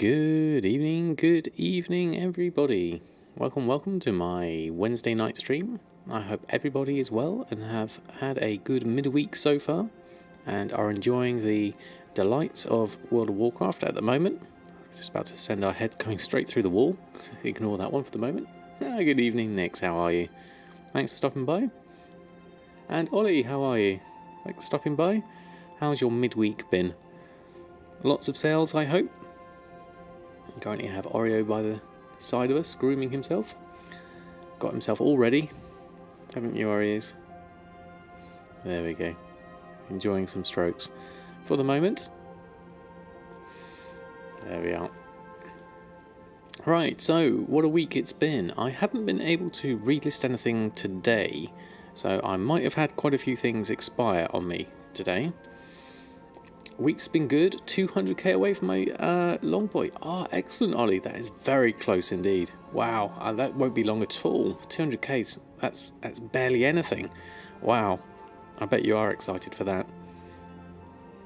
Good evening everybody. Welcome to my Wednesday night stream. I hope everybody is well and have had a good midweek so far and are enjoying the delights of World of Warcraft at the moment. Just about to send our head going straight through the wall. Ignore that one for the moment. Good evening Nix, how are you? Thanks for stopping by. And Ollie, how are you? Thanks for stopping by. How's your midweek been? Lots of sales, I hope. Currently have Oreo by the side of us, grooming himself. Got himself all ready. Haven't you, Oreos? There we go. Enjoying some strokes for the moment. There we are. Right, so what a week it's been. I haven't been able to relist anything today, so I might have had quite a few things expire on me today. Week's been good, 200k away from my long boy. Ah, excellent, Ollie. That is very close indeed. Wow, that won't be long at all. 200k, that's barely anything. Wow, I bet you are excited for that.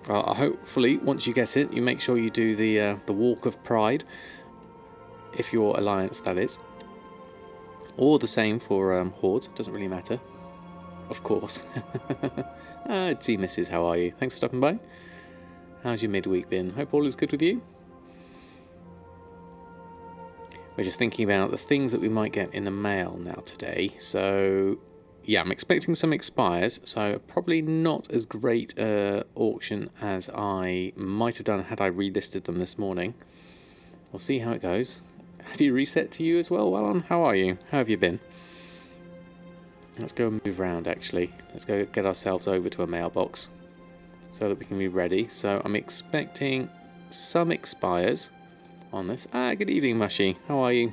Well, hopefully, once you get it, you make sure you do the Walk of Pride, if your alliance, that is. Or the same for Horde, doesn't really matter. Of course. T Mrs, how are you? Thanks for stopping by. How's your midweek been? Hope all is good with you. We're just thinking about the things that we might get in the mail now today. So, yeah, I'm expecting some expires. So, probably not as great auction as I might have done had I relisted them this morning. We'll see how it goes. Have you reset to you as well, Wallon? How are you? How have you been? Let's go and move around, actually. Let's go get ourselves over to a mailbox so that we can be ready. So I'm expecting some expires on this. Good evening, Mushy. How are you?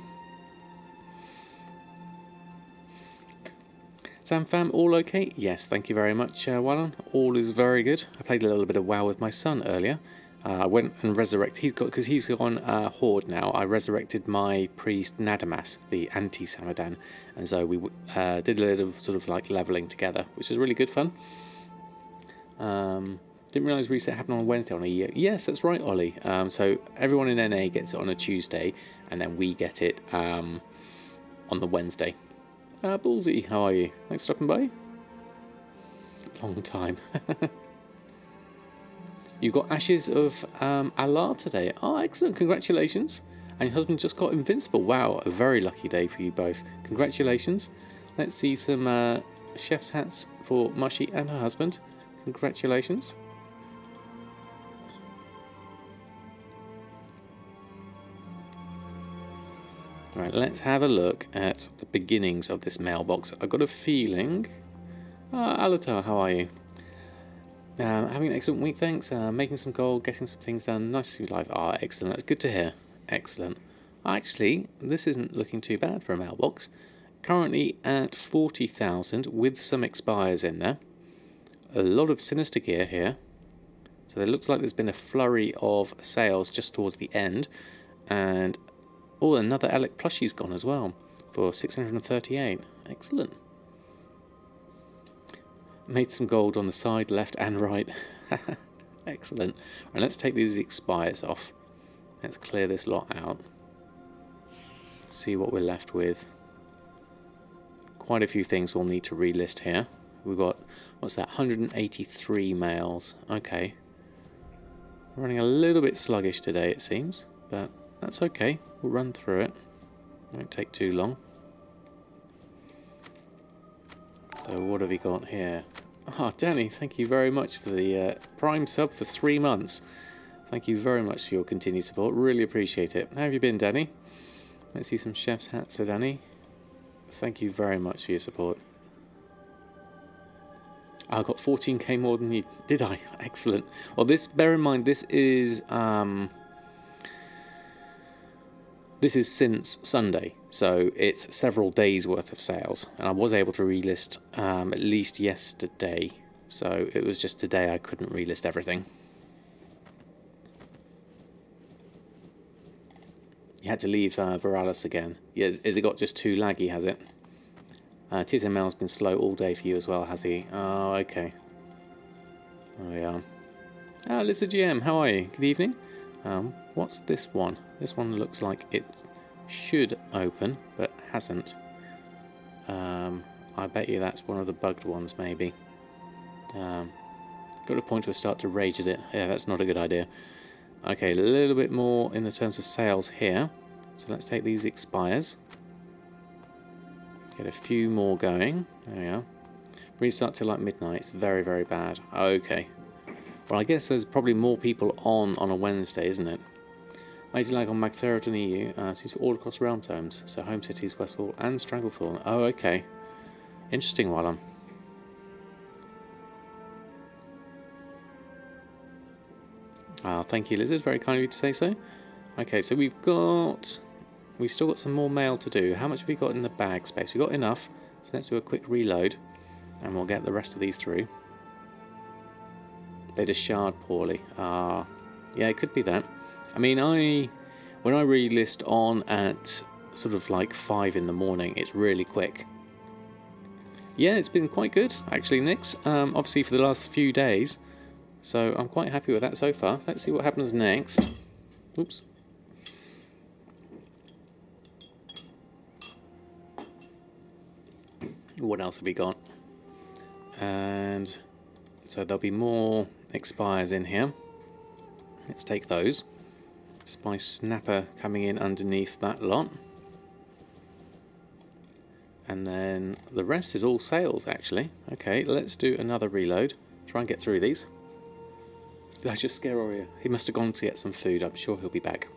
Samfam, all okay? Yes, thank you very much, Wallon. All is very good. I played a little bit of WoW with my son earlier. I went and resurrected, because he's gone Horde now, I resurrected my priest Nadamas, the anti-Samadan, and so we did a little sort of like levelling together, which is really good fun. Didn't realise reset happened on Wednesday on a year. Yes, that's right, Ollie. So everyone in NA gets it on a Tuesday, and then we get it on the Wednesday. Ballsy, how are you? Thanks for stopping by. Long time. You got Ashes of Allah today. Oh, excellent. Congratulations. And your husband just got Invincible. Wow, a very lucky day for you both. Congratulations. Let's see some chef's hats for Mushy and her husband. Congratulations. Right, let's have a look at the beginnings of this mailbox. I've got a feeling... Alatar, how are you? Having an excellent week, thanks. Making some gold, getting some things done. Nice to see you live. Excellent. That's good to hear. Excellent. Actually, this isn't looking too bad for a mailbox. Currently at 40,000 with some expires in there. A lot of Sinister gear here. So it looks like there's been a flurry of sales just towards the end. And, oh, another Alec plushie's gone as well for 638. Excellent. Made some gold on the side, left and right. Excellent. And let's take these expires off. Let's clear this lot out. See what we're left with. Quite a few things we'll need to relist here. We've got, what's that, 183 mails. Okay. Running a little bit sluggish today, it seems. But that's okay. We'll run through it. Won't take too long. So what have we got here? Danny, thank you very much for the Prime sub for 3 months. Thank you very much for your continued support. Really appreciate it. How have you been, Danny? Let's see some chef's hats for Danny. Thank you very much for your support. I got 14k more than you. Did I? Excellent. Well, bear in mind, this is since Sunday, so it's several days worth of sales, and I was able to relist at least yesterday, so it was just today I couldn't relist everything. You had to leave Viralis again. Yeah, has it got just too laggy, has it? TSML's been slow all day for you as well, has he? Oh, okay. Oh, yeah. Lizard GM, how are you? Good evening. What's this one? This one looks like it should open, but hasn't. I bet you that's one of the bugged ones, maybe. Got a point to start to rage at it. Yeah, that's not a good idea. Okay, a little bit more in the terms of sales here. So let's take these expires. Get a few more going. There we are. Restart till like midnight. It's very, very bad. Okay. Well, I guess there's probably more people on a Wednesday, isn't it? Lazy lag on Magthera and EU seems to be all across realm tomes. So home cities, Westfall and Stranglethorn. Oh, okay. Interesting one. Thank you, Lizard. Very kind of you to say so. Okay, so we've still got some more mail to do. How much have we got in the bag space? We've got enough. So let's do a quick reload, and we'll get the rest of these through. They just shard poorly. Yeah, it could be that. I mean, when I relist on at sort of like 5 in the morning, it's really quick. Yeah, it's been quite good, actually, Nix. Obviously, for the last few days. So I'm quite happy with that so far. Let's see what happens next. Oops. What else have we got? And so there'll be more expires in here. Let's take those. Spice Snapper coming in underneath that lot. And then the rest is all sales, actually. Okay, let's do another reload. Try and get through these. Did I just scare Oreo? He must have gone to get some food. I'm sure he'll be back.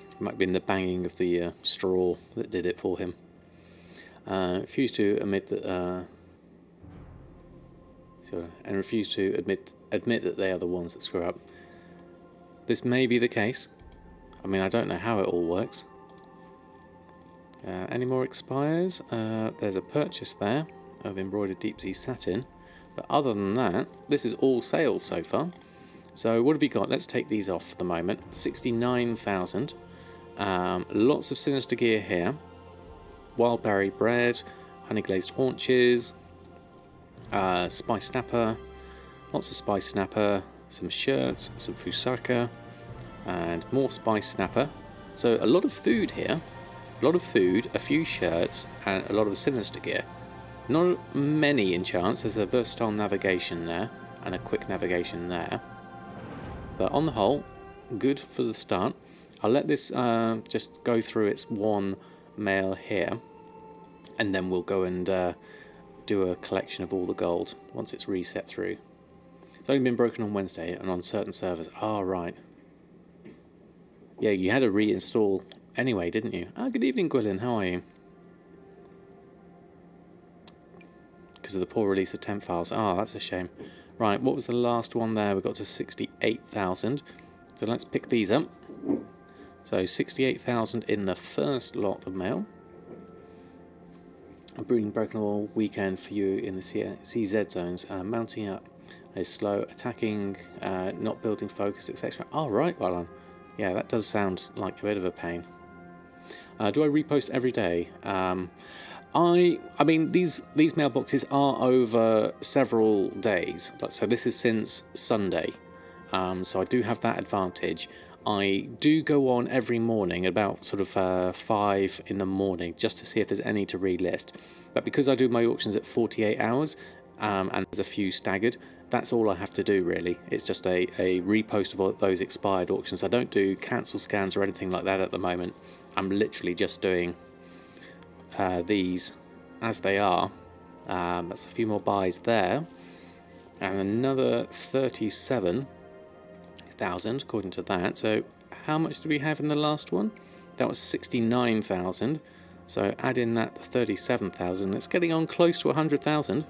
It might have been the banging of the straw that did it for him. Refuse to admit that, and refuse to admit that they are the ones that screw up. This may be the case. I mean, I don't know how it all works. Any more expires? There's a purchase there of embroidered deep sea satin. But other than that, this is all sales so far. So what have we got? Let's take these off for the moment. 69,000. Lots of sinister gear here. Wildberry bread, honey glazed haunches, spice snapper, lots of spice snapper, some shirts, some fusaka, and more spice snapper. So a lot of food here. A lot of food, a few shirts, and a lot of sinister gear. Not many enchants. There's a versatile navigation there and a quick navigation there. But on the whole, good for the start. I'll let this just go through its one mail here, and then we'll go and do a collection of all the gold once it's reset through. It's only been broken on Wednesday and on certain servers. Ah, right. Yeah, you had to reinstall anyway, didn't you? Ah, good evening, Gwilyn. How are you? Because of the poor release of temp files. Ah, that's a shame. Right, what was the last one there? We got to 68,000. So let's pick these up. So 68,000 in the first lot of mail. Brooding broken all weekend for you in the CZ zones. Mounting up is slow, attacking, not building focus, etc. Oh, right, well done. Yeah, that does sound like a bit of a pain. Do I repost every day? I mean, these mailboxes are over several days. So this is since Sunday. So I do have that advantage. I do go on every morning about sort of 5 in the morning just to see if there's any to relist. But because I do my auctions at 48 hours and there's a few staggered, that's all I have to do really. It's just a repost of all those expired auctions. I don't do cancel scans or anything like that at the moment. I'm literally just doing these as they are. That's a few more buys there. And another 37,000 according to that. So how much did we have in the last one? That was 69,000. So add in that 37,000. It's getting on close to 100,000.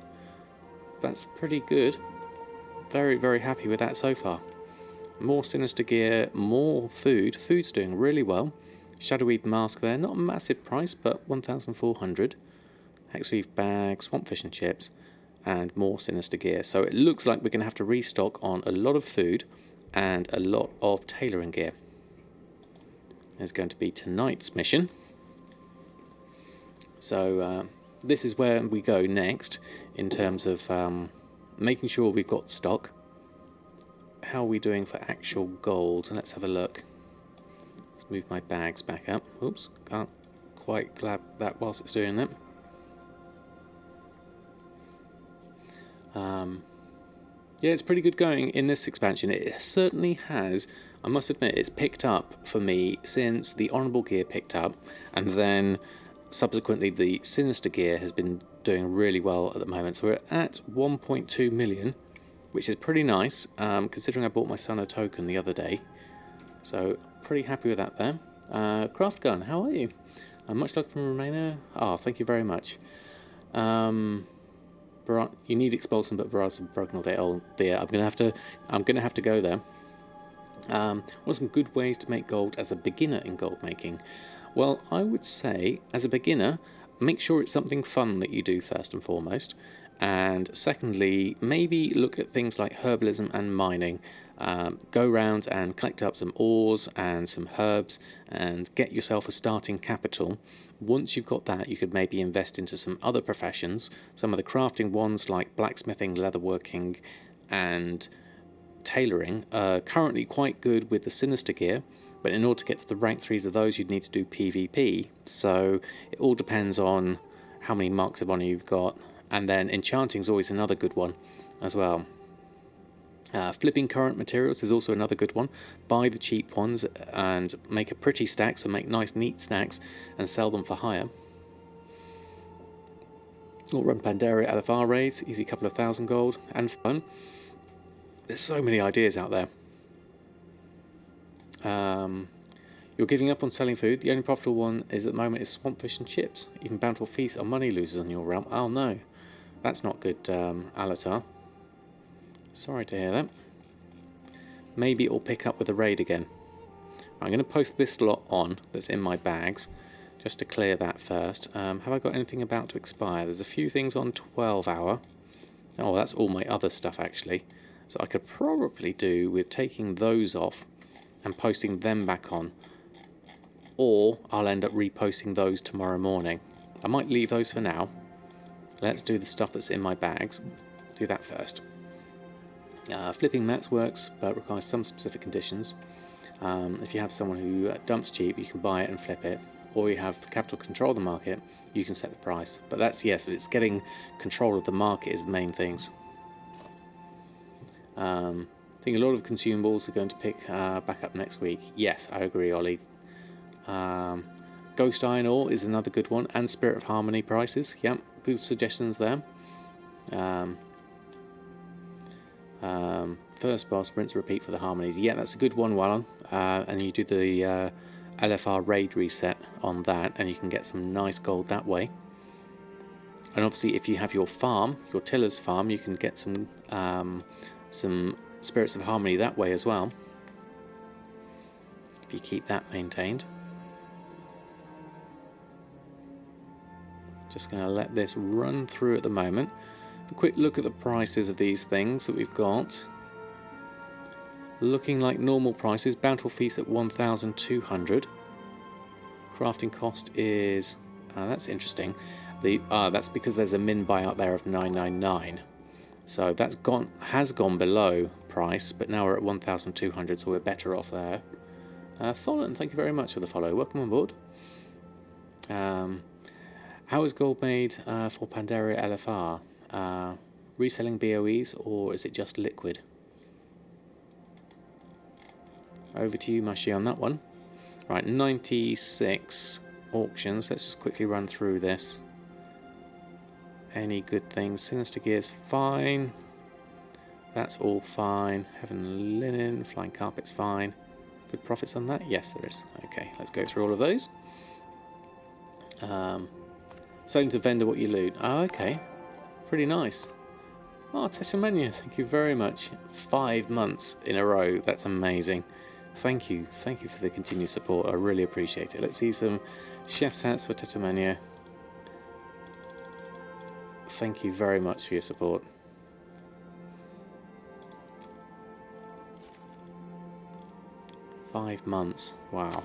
That's pretty good. Very, very happy with that so far. More sinister gear, more food. Food's doing really well. Shadowweed mask there, not a massive price, but 1,400. Hexweave bag, swamp fish and chips, and more sinister gear. So it looks like we're going to have to restock on a lot of food and a lot of tailoring gear. There's going to be tonight's mission. So this is where we go next in terms of making sure we've got stock. how are we doing for actual gold? Let's have a look. Let's move my bags back up. Oops, can't quite grab that whilst it's doing that. Yeah, it's pretty good going in this expansion. It certainly has, I must admit, it's picked up for me since the Honourable Gear picked up, and then subsequently the Sinister Gear has been doing really well at the moment. So we're at 1.2 million, which is pretty nice, considering I bought my son a token the other day. So pretty happy with that there. Craft Gun, how are you? Much luck from Romania. Oh, thank you very much. You need Expulsion, but Verads have broken all day. Oh dear, I'm gonna have to go there. What are some good ways to make gold as a beginner in gold making? Well, I would say as a beginner, make sure it's something fun that you do first and foremost, and secondly, maybe look at things like herbalism and mining. Go around and collect up some ores and some herbs and get yourself a starting capital. Once you've got that, you could maybe invest into some other professions. Some of the crafting ones like blacksmithing, leatherworking and tailoring are currently quite good with the Sinister Gear, but in order to get to the rank 3s of those you'd need to do PvP, so it all depends on how many marks of honour you've got. And then enchanting is always another good one as well. Flipping current materials is also another good one. Buy the cheap ones and make a pretty stack, so make nice neat stacks and sell them for hire. Or run Pandaria LFR raids, easy couple of thousand gold and fun. There's so many ideas out there. You're giving up on selling food. The only profitable one is at the moment is swamp fish and chips. Even bountiful feasts are money losers on your realm. Oh no, that's not good, Alatar. Sorry to hear that. Maybe it'll pick up with a raid again. I'm going to post this lot on that's in my bags, just to clear that first. Have I got anything about to expire? There's a few things on 12 hour. Oh, that's all my other stuff actually. So I could probably do with taking those off and posting them back on. Or I'll end up reposting those tomorrow morning. I might leave those for now. Let's do the stuff that's in my bags. Do that first. Flipping mats works, but requires some specific conditions. If you have someone who dumps cheap, you can buy it and flip it. Or you have the capital control of the market, you can set the price. But that's, yes, it's getting control of the market is the main things. I think a lot of consumables are going to pick back up next week. Yes, I agree, Ollie. Ghost Iron Ore is another good one, and Spirit of Harmony prices. Yep, good suggestions there. First boss, rinse, repeat for the harmonies. Yeah, that's a good one, Wallon. And you do the LFR raid reset on that, and you can get some nice gold that way. And obviously, if you have your farm, your tiller's farm, you can get some Spirits of Harmony that way as well, if you keep that maintained. Just going to let this run through at the moment. A quick look at the prices of these things that we've got. Looking like normal prices. Bountiful Feast at 1,200. Crafting cost is... that's interesting. That's because there's a min buy out there of 999. So that's has gone below price, but now we're at 1,200, so we're better off there. Tholen, thank you very much for the follow. Welcome on board. How is gold made for Pandaria LFR? Reselling BOEs, or is it just liquid? Over to you, Mashi, on that one. Right, 96 auctions. Let's just quickly run through this. Any good things? Sinister Gear's fine. That's all fine. Heaven Linen, Flying Carpet's fine. Good profits on that? Yes, there is. Okay, let's go through all of those. Selling to vendor what you loot. Oh, okay. Pretty nice. Oh, Tessamania, thank you very much. 5 months in a row. That's amazing. Thank you. Thank you for the continued support. I really appreciate it. Let's see some chef's hats for Tessamania. Thank you very much for your support. "5 months. Wow.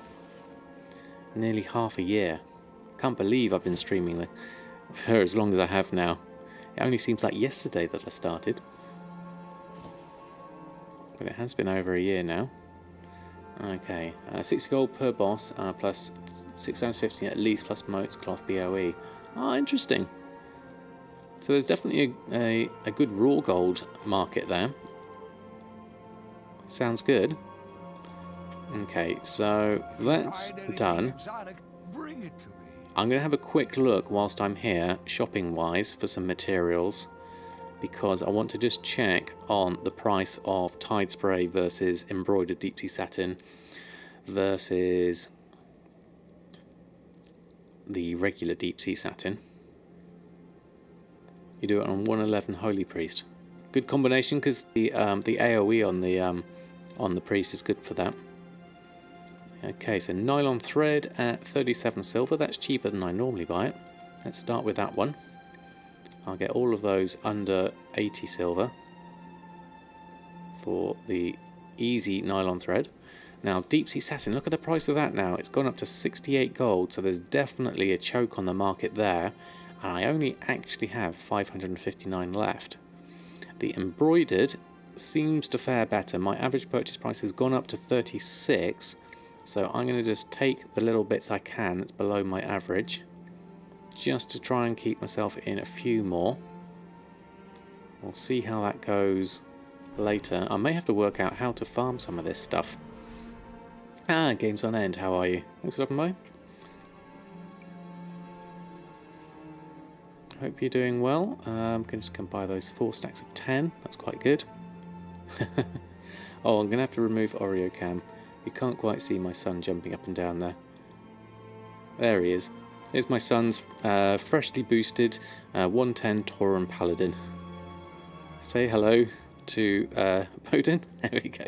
Nearly half a year. Can't believe I've been streaming for as long as I have now. It only seems like yesterday that I started. but it has been over a year now. Okay, 60 gold per boss, plus 650 at least, plus moats, cloth, BOE. Ah, interesting. So there's definitely a good raw gold market there. Sounds good. Okay, so that's done. I'm going to have a quick look whilst I'm here, shopping-wise, for some materials, because I want to just check on the price of Tide Spray versus embroidered deep sea satin versus the regular deep sea satin. You do it on 111 Holy Priest. Good combination, because the AoE on the priest is good for that. Okay, so nylon thread at 37 silver. That's cheaper than I normally buy it. Let's start with that one. I'll get all of those under 80 silver for the easy nylon thread. Now, deep sea satin, look at the price of that now. It's gone up to 68 gold, so there's definitely a choke on the market there. And I only actually have 559 left. The embroidered seems to fare better. My average purchase price has gone up to 36. So I'm going to just take the little bits I can that's below my average, just to try and keep myself in a few more. We'll see how that goes later. I may have to work out how to farm some of this stuff. Ah, Games on End, how are you? Thanks for stopping by. Hope you're doing well. Can just come buy those 4 stacks of 10. That's quite good. Oh, I'm going to have to remove Oreo Cam. You can't quite see my son jumping up and down there. There he is. Here's my son's freshly boosted 110 Tauren Paladin. Say hello to Podin. There we go.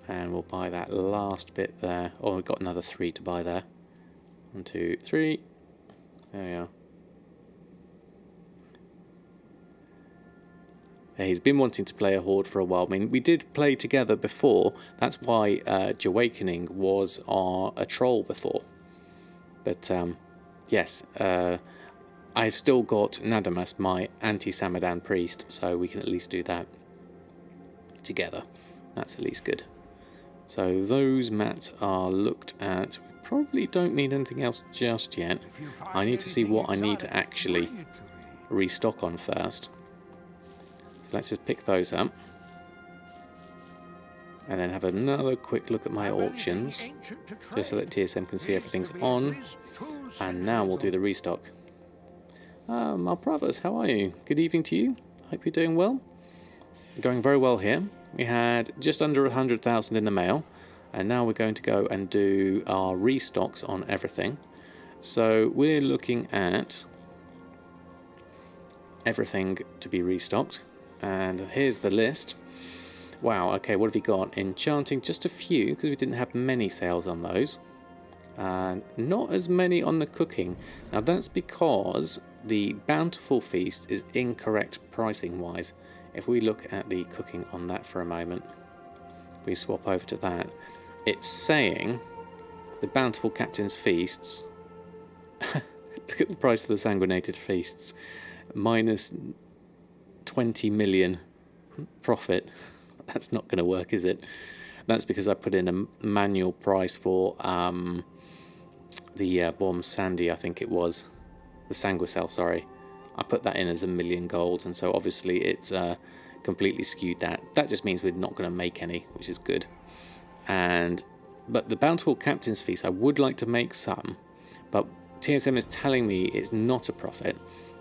And we'll buy that last bit there. Oh, we've got another 3 to buy there. 1, 2, 3. There we are. He's been wanting to play a Horde for a while. I mean, we did play together before. That's why Goldmaking was a troll before. But, yes, I've still got Nadamas, my anti-Samadan priest, so we can at least do that together. That's at least good. So those mats are looked at. We probably don't need anything else just yet. I need to see what I need to actually restock on first. So let's just pick those up. And then have another quick look at my auctions, just so that TSM can see everything's on. And now we'll do the restock. My brothers, how are you? Good evening to you. Hope you're doing well. Going very well here. We had just under 100,000 in the mail, and now we're going to go and do our restocks on everything. So we're looking at everything to be restocked, and here's the list. Wow, okay, what have we got? Enchanting, just a few, because we didn't have many sales on those. Not as many on the cooking. Now that's because the Bountiful Feast is incorrect pricing wise. If we look at the cooking on that for a moment, if we swap over to that, it's saying the Bountiful Captain's Feasts, look at the price of the Sanguinated Feasts, minus 20 million profit. That's not going to work, is it? That's because I put in a manual price for the Bomb Sandy, I think it was. The Sanguicel, sorry. I put that in as 1 million gold, and so obviously it's completely skewed that. That just means we're not going to make any, which is good. But the Bountiful Captain's Feast, I would like to make some, but TSM is telling me it's not a profit.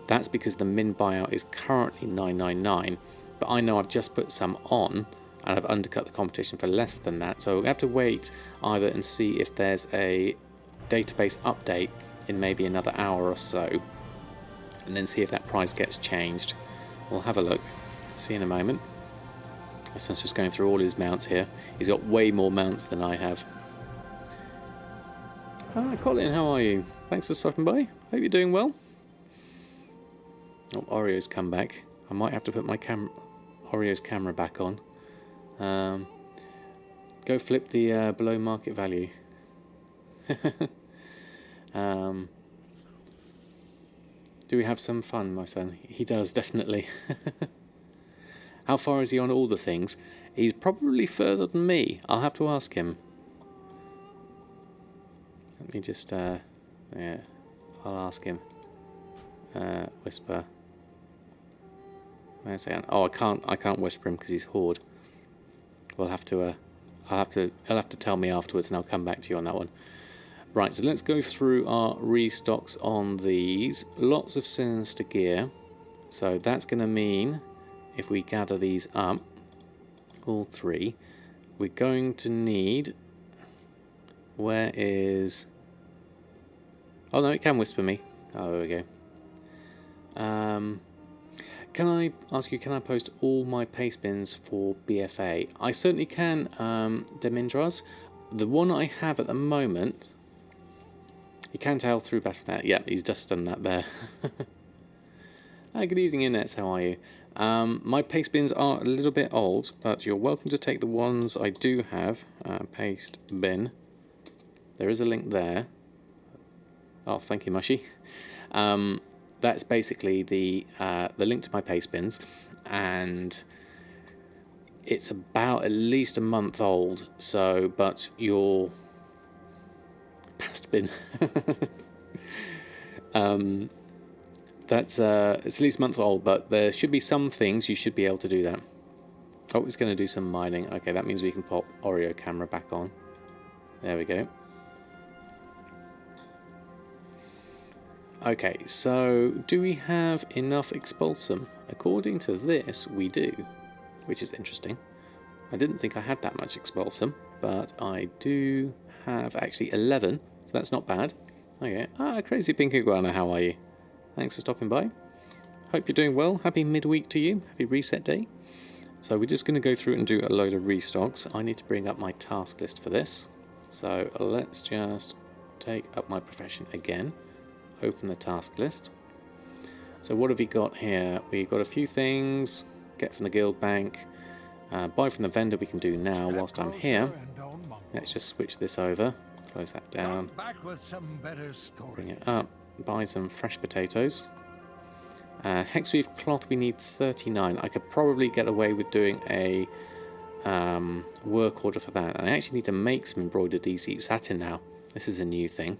That's because the min buyout is currently 999, but I know I've just put some on, and I've undercut the competition for less than that, so we have to wait either and see if there's a database update in maybe another hour or so, and then see if that price gets changed. We'll have a look. See in a moment. My son's just going through all his mounts here. He's got way more mounts than I have. Colin, how are you? Thanks for stopping by. Hope you're doing well. Oh, Oreo's come back. I might have to put my Oreo's camera back on. Go flip the below market value. Do we have some fun, my son? He does, definitely. How far is he on all the things? He's probably further than me. I'll have to ask him. Let me just, yeah, I'll ask him. Whisper. Where's he? Oh, I can't whisper him because he's Horde. We'll have to, he'll have to tell me afterwards, and I'll come back to you on that one. Right, so let's go through our restocks on these. Lots of sinister gear. So that's going to mean, if we gather these up, all three, we're going to need... Where is... Oh no, it can whisper me. Oh, there we go. Can I ask you, can I post all my paste bins for BFA? I certainly can, Demindras. The one I have at the moment... You can tell through Battle.net. Yep, he's just done that there. Hi, good evening, Innets. How are you? My paste bins are a little bit old, but you're welcome to take the ones I do have. Paste bin. There is a link there. Oh, thank you, Mushy. That's basically the link to my paste bins, and it's about at least a month old. So, but your past bin, that's it's at least a month old. But there should be some things you should be able to do that. Oh, it's going to do some mining. Okay, that means we can pop Oreo camera back on. There we go. Okay, so do we have enough expulsum? According to this, we do, which is interesting. I didn't think I had that much expulsum, but I do have actually 11, so that's not bad. Okay, Crazy Pink Iguana, how are you? Thanks for stopping by. Hope you're doing well. Happy midweek to you. Happy reset day. So we're just going to go through and do a load of restocks. I need to bring up my task list for this. So let's just take up my profession again. Open the task list. So what have we got here? We've got a few things. Get from the guild bank. Buy from the vendor we can do now whilst I'm here. Let's just switch this over. Close that down. Bring it up. Buy some fresh potatoes. Hexweave cloth we need 39. I could probably get away with doing a work order for that. And I actually need to make some embroidered deep satin now. This is a new thing.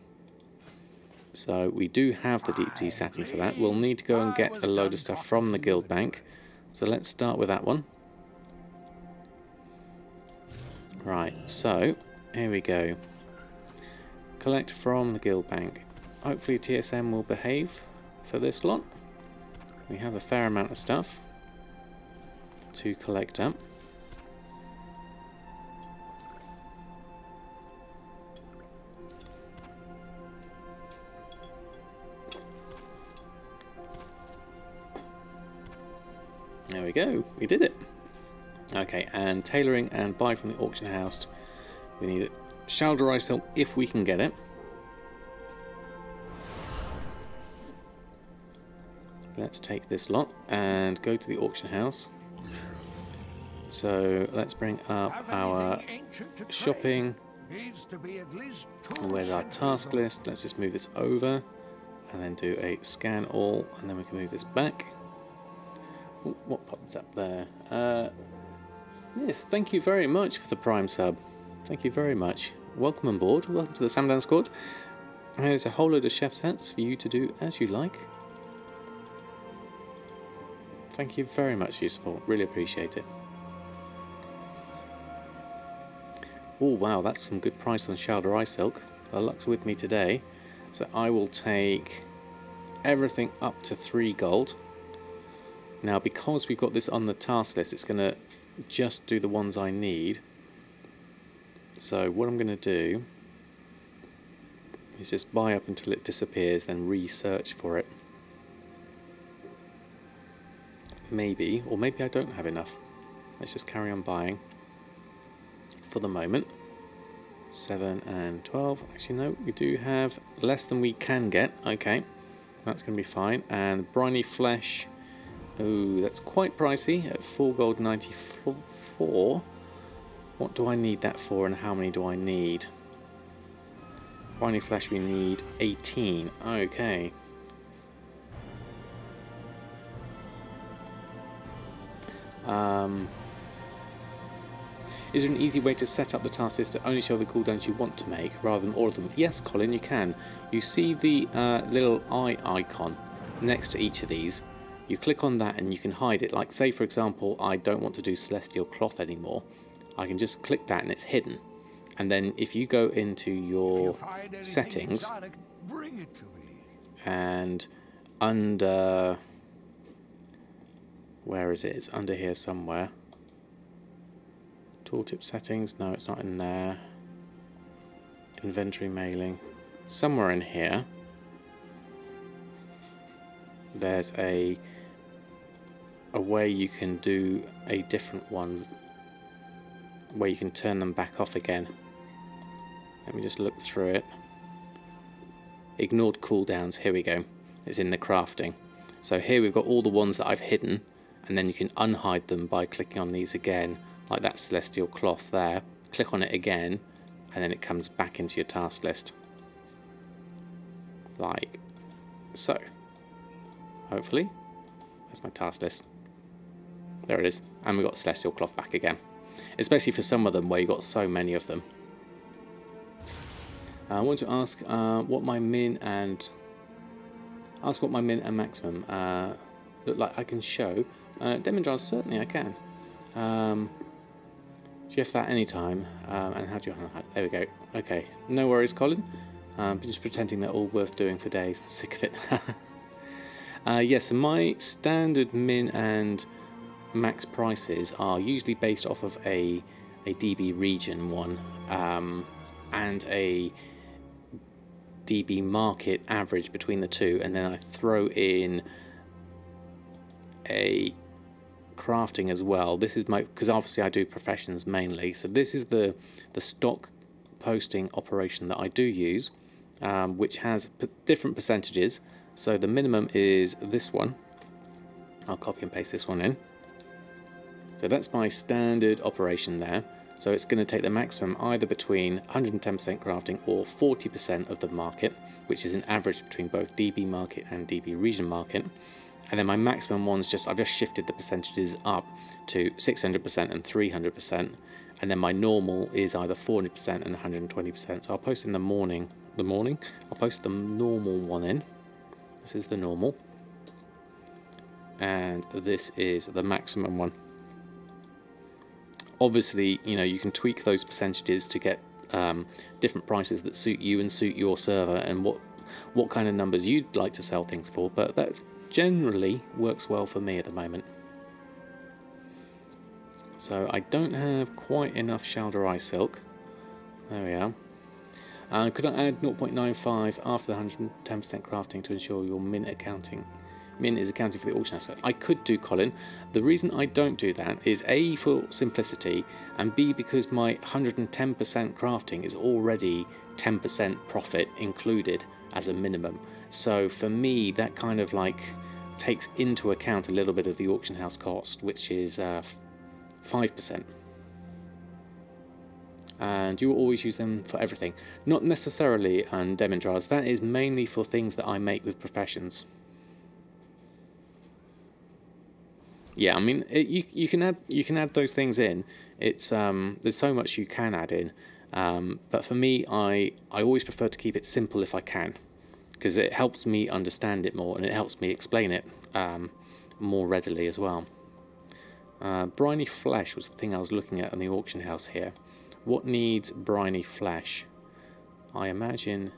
So we do have the deep sea satin for that. We'll need to go and get a load of stuff from the guild bank. So let's start with that one. Right, so here we go. Collect from the guild bank. Hopefully TSM will behave for this lot. We have a fair amount of stuff to collect up. There we go, we did it. Okay, and tailoring and buy from the auction house. We need Shalderai silk if we can get it. Let's take this lot and go to the auction house. So let's bring up our shopping. And where's our task list? Let's just move this over and then do a scan all, and then we can move this back. Ooh, what popped up there? Yes, thank you very much for the Prime sub. Thank you very much. Welcome on board. Welcome to the Samadan Squad. There's a whole load of chef's hats for you to do as you like. Thank you very much for your support. Really appreciate it. Oh wow, that's some good price on Shalderai silk. The luck's with me today. So I will take everything up to 3 gold. Now because we've got this on the task list, it's going to just do the ones I need. So what I'm going to do is just buy up until it disappears, then research for it. Maybe, or maybe I don't have enough. Let's just carry on buying for the moment. 7 and 12. Actually no, we do have less than we can get. Okay, that's going to be fine. And briny flesh, oh, that's quite pricey at 4 gold 94. What do I need that for, and how many do I need? Briny flesh we need 18. Okay. Is there an easy way to set up the task list to only show the cooldowns you want to make rather than all of them? Yes, Colin, you can. You see the little eye icon next to each of these. You click on that and you can hide it. Like, say, for example, I don't want to do Celestial Cloth anymore. I can just click that and it's hidden. And then if you go into your settings exotic, bring it to me. and under... where is it? It's under here somewhere. Tooltip settings, no, it's not in there. Inventory mailing, somewhere in here. There's a way you can do a different one where you can turn them back off again. Let me just look through it. Ignored cooldowns, here we go. It's in the crafting. So here we've got all the ones that I've hidden, and then you can unhide them by clicking on these again. Like that Celestial Cloth there, click on it again, and then it comes back into your task list. Like so. Hopefully. That's my task list. There it is. And we've got Celestial Cloth back again. Especially for some of them where you've got so many of them. I want to ask what my min and maximum look like I can show. Demonstrate, certainly I can. GF that anytime, and how do you... there we go. Okay, no worries, Colin. Just pretending they're all worth doing for days. Sick of it. Yes, so my standard min and max prices are usually based off of a DB region one and a DB market average between the two, and then I throw in a crafting as well. This is my, because obviously I do professions mainly, so this is the stock posting operation that I do use, which has different percentages. So the minimum is this one. I'll copy and paste this one in. So that's my standard operation there. So it's going to take the maximum either between 110% crafting or 40% of the market, which is an average between both DB market and DB region market. And then my maximum one's just, I've just shifted the percentages up to 600% and 300%. And then my normal is either 400% and 120%. So I'll post in the morning, I'll post the normal one in. This is the normal. And this is the maximum one. Obviously, you know, you can tweak those percentages to get different prices that suit you and suit your server and what kind of numbers you'd like to sell things for, but that generally works well for me at the moment. So I don't have quite enough Shalderai silk. There we are. Could I add 0.95 after the 110% crafting to ensure your min is accounting for the auction house? I could do, Colin. The reason I don't do that is A, for simplicity, and B, because my 110% crafting is already 10% profit included as a minimum. So for me, that kind of like takes into account a little bit of the auction house cost, which is 5%. And you will always use them for everything. Not necessarily on Demandras. That is mainly for things that I make with professions. Yeah, I mean, you can add those things in. It's there's so much you can add in, but for me, I always prefer to keep it simple if I can, because it helps me understand it more and it helps me explain it more readily as well. Briny flesh was the thing I was looking at in the auction house here. What needs briny flesh? I imagine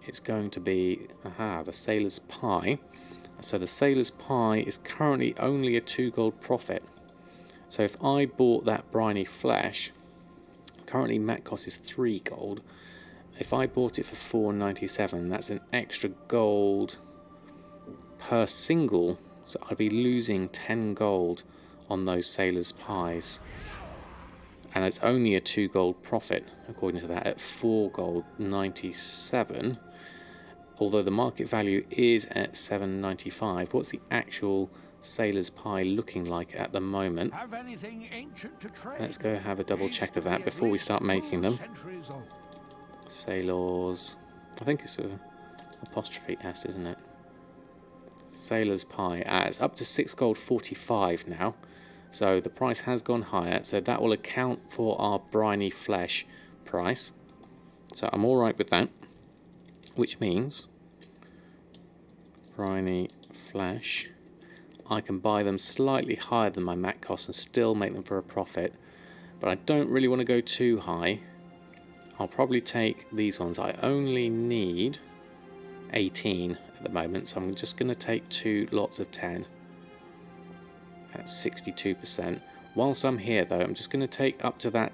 it's going to be the sailor's pie. So the sailor's pie is currently only a 2 gold profit. So if I bought that briny flesh, currently mat cost is 3 gold. If I bought it for 4.97, that's an extra gold per single. So I'd be losing 10 gold on those sailor's pies. And it's only a 2 gold profit, according to that, at 4 gold 97. Although the market value is at 7.95. What's the actual sailor's pie looking like at the moment? Have anything ancient to trade? Let's go have a double check of that before we start making them. Sailors. I think it's a apostrophe S, isn't it? Sailor's Pie. It's up to 6 gold 45 now. So the price has gone higher. So that will account for our briny flesh price. So I'm alright with that. Which means briny flesh, I can buy them slightly higher than my mat cost and still make them for a profit. But I don't really want to go too high. I'll probably take these ones. I only need 18 at the moment, so I'm just going to take 2 lots of 10 at 62%. Whilst I'm here though, I'm just going to take up to that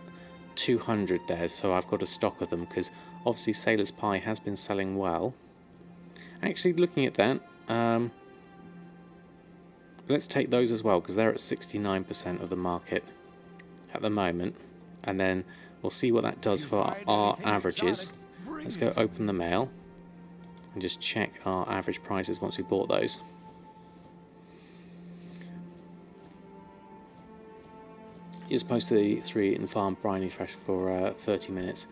200 there, so I've got a stock of them, because obviously Sailor's Pie has been selling well. Actually, looking at that, let's take those as well, because they're at 69% of the market at the moment, and then we'll see what that does for our averages. Let's go open the mail and just check our average prices once we bought those. You're supposed to 3 and farm briny flesh for 30 minutes.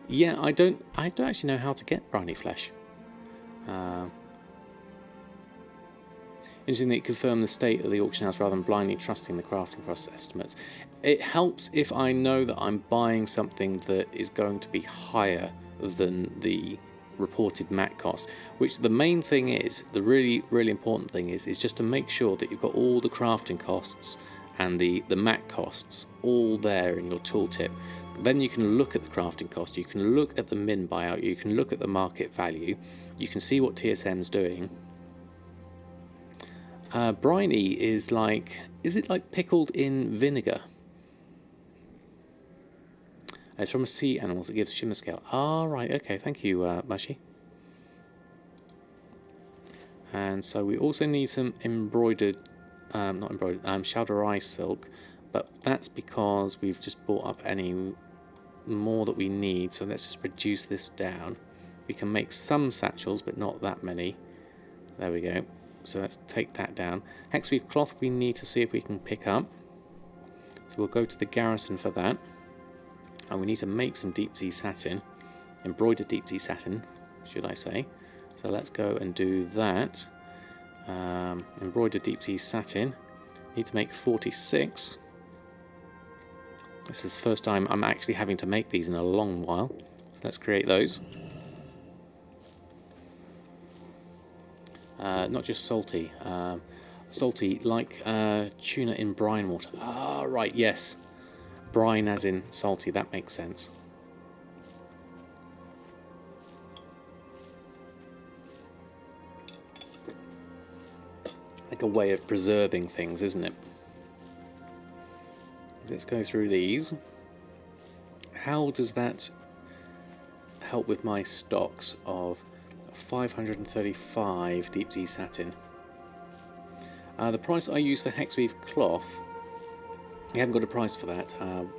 Yeah, I don't actually know how to get briny flesh. Interesting that you confirm the state of the auction house rather than blindly trusting the crafting process estimates. It helps if I know that I'm buying something that is going to be higher than the reported mat cost, which the main thing is, the really important thing is just to make sure that you've got all the crafting costs and the mat costs all there in your tooltip. Then you can look at the crafting cost, you can look at the min buyout, you can look at the market value, you can see what TSM's doing. Briny is like, is it like pickled in vinegar? It's from a sea animals that gives shimmer scale. Ah, right, okay, thank you, Mushy. And so we also need some embroidered, not embroidered, Shaldari silk, but that's because we've just bought up any more that we need, so let's just reduce this down. We can make some satchels, but not that many. There we go. So let's take that down. Hexweave cloth we need to see if we can pick up. So we'll go to the garrison for that. And we need to make some deep sea satin. Embroidered deep sea satin, should I say. So let's go and do that. Embroidered deep sea satin. Need to make 46. This is the first time I'm actually having to make these in a long while. So let's create those. Not just salty. Salty like tuna in brine water. Ah, right, yes. Brine as in salty, that makes sense. Like a way of preserving things, isn't it? Let's go through these. How does that help with my stocks of 535 deep sea satin? The price I use for hexweave cloth, I haven't got a price for that.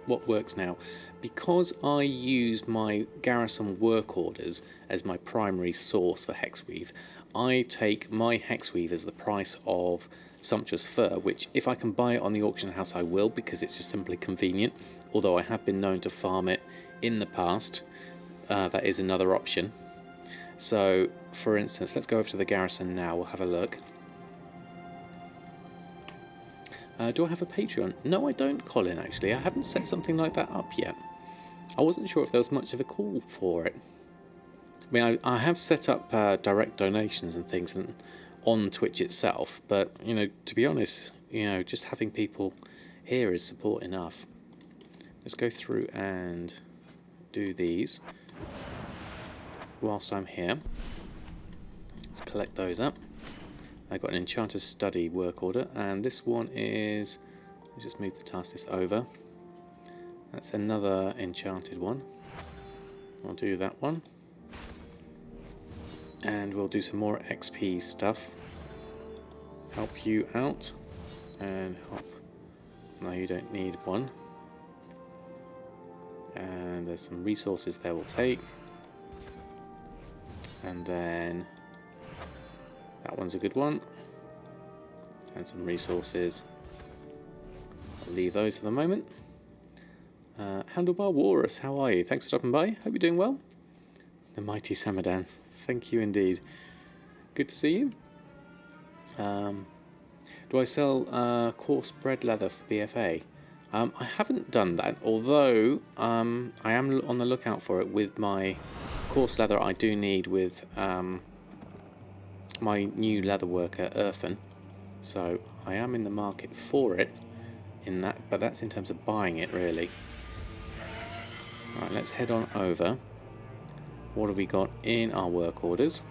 What works now? Because I use my garrison work orders as my primary source for hexweave, I take my hexweave as the price of sumptuous fur, which if I can buy it on the auction house I will, because it's just simply convenient, although I have been known to farm it in the past. That is another option. So for instance, let's go over to the garrison now, we'll have a look. Do I have a Patreon? No, I don't, Colin, actually. I haven't set something like that up yet. I wasn't sure if there was much of a call for it. I mean, I have set up direct donations and things on Twitch itself, but, you know, to be honest, you know, just having people here is support enough. Let's go through and do these whilst I'm here. Let's collect those up. I've got an Enchanter's Study work order, and this one is, let's just move the task this over. That's another enchanted one. I'll do that one. And we'll do some more XP stuff. Help you out. And help. No, you don't need one. And there's some resources there we'll take. And then that one's a good one. And some resources. I'll leave those for the moment. Handlebar Walrus, how are you? Thanks for stopping by. Hope you're doing well. The mighty Samadan. Thank you indeed. Good to see you. Do I sell coarse bread leather for BFA? I haven't done that, although I am on the lookout for it with my coarse leather I do need with my new leather worker Erfen. So I am in the market for it in that, but that's in terms of buying it really. Right, let's head on over. What have we got in our work orders?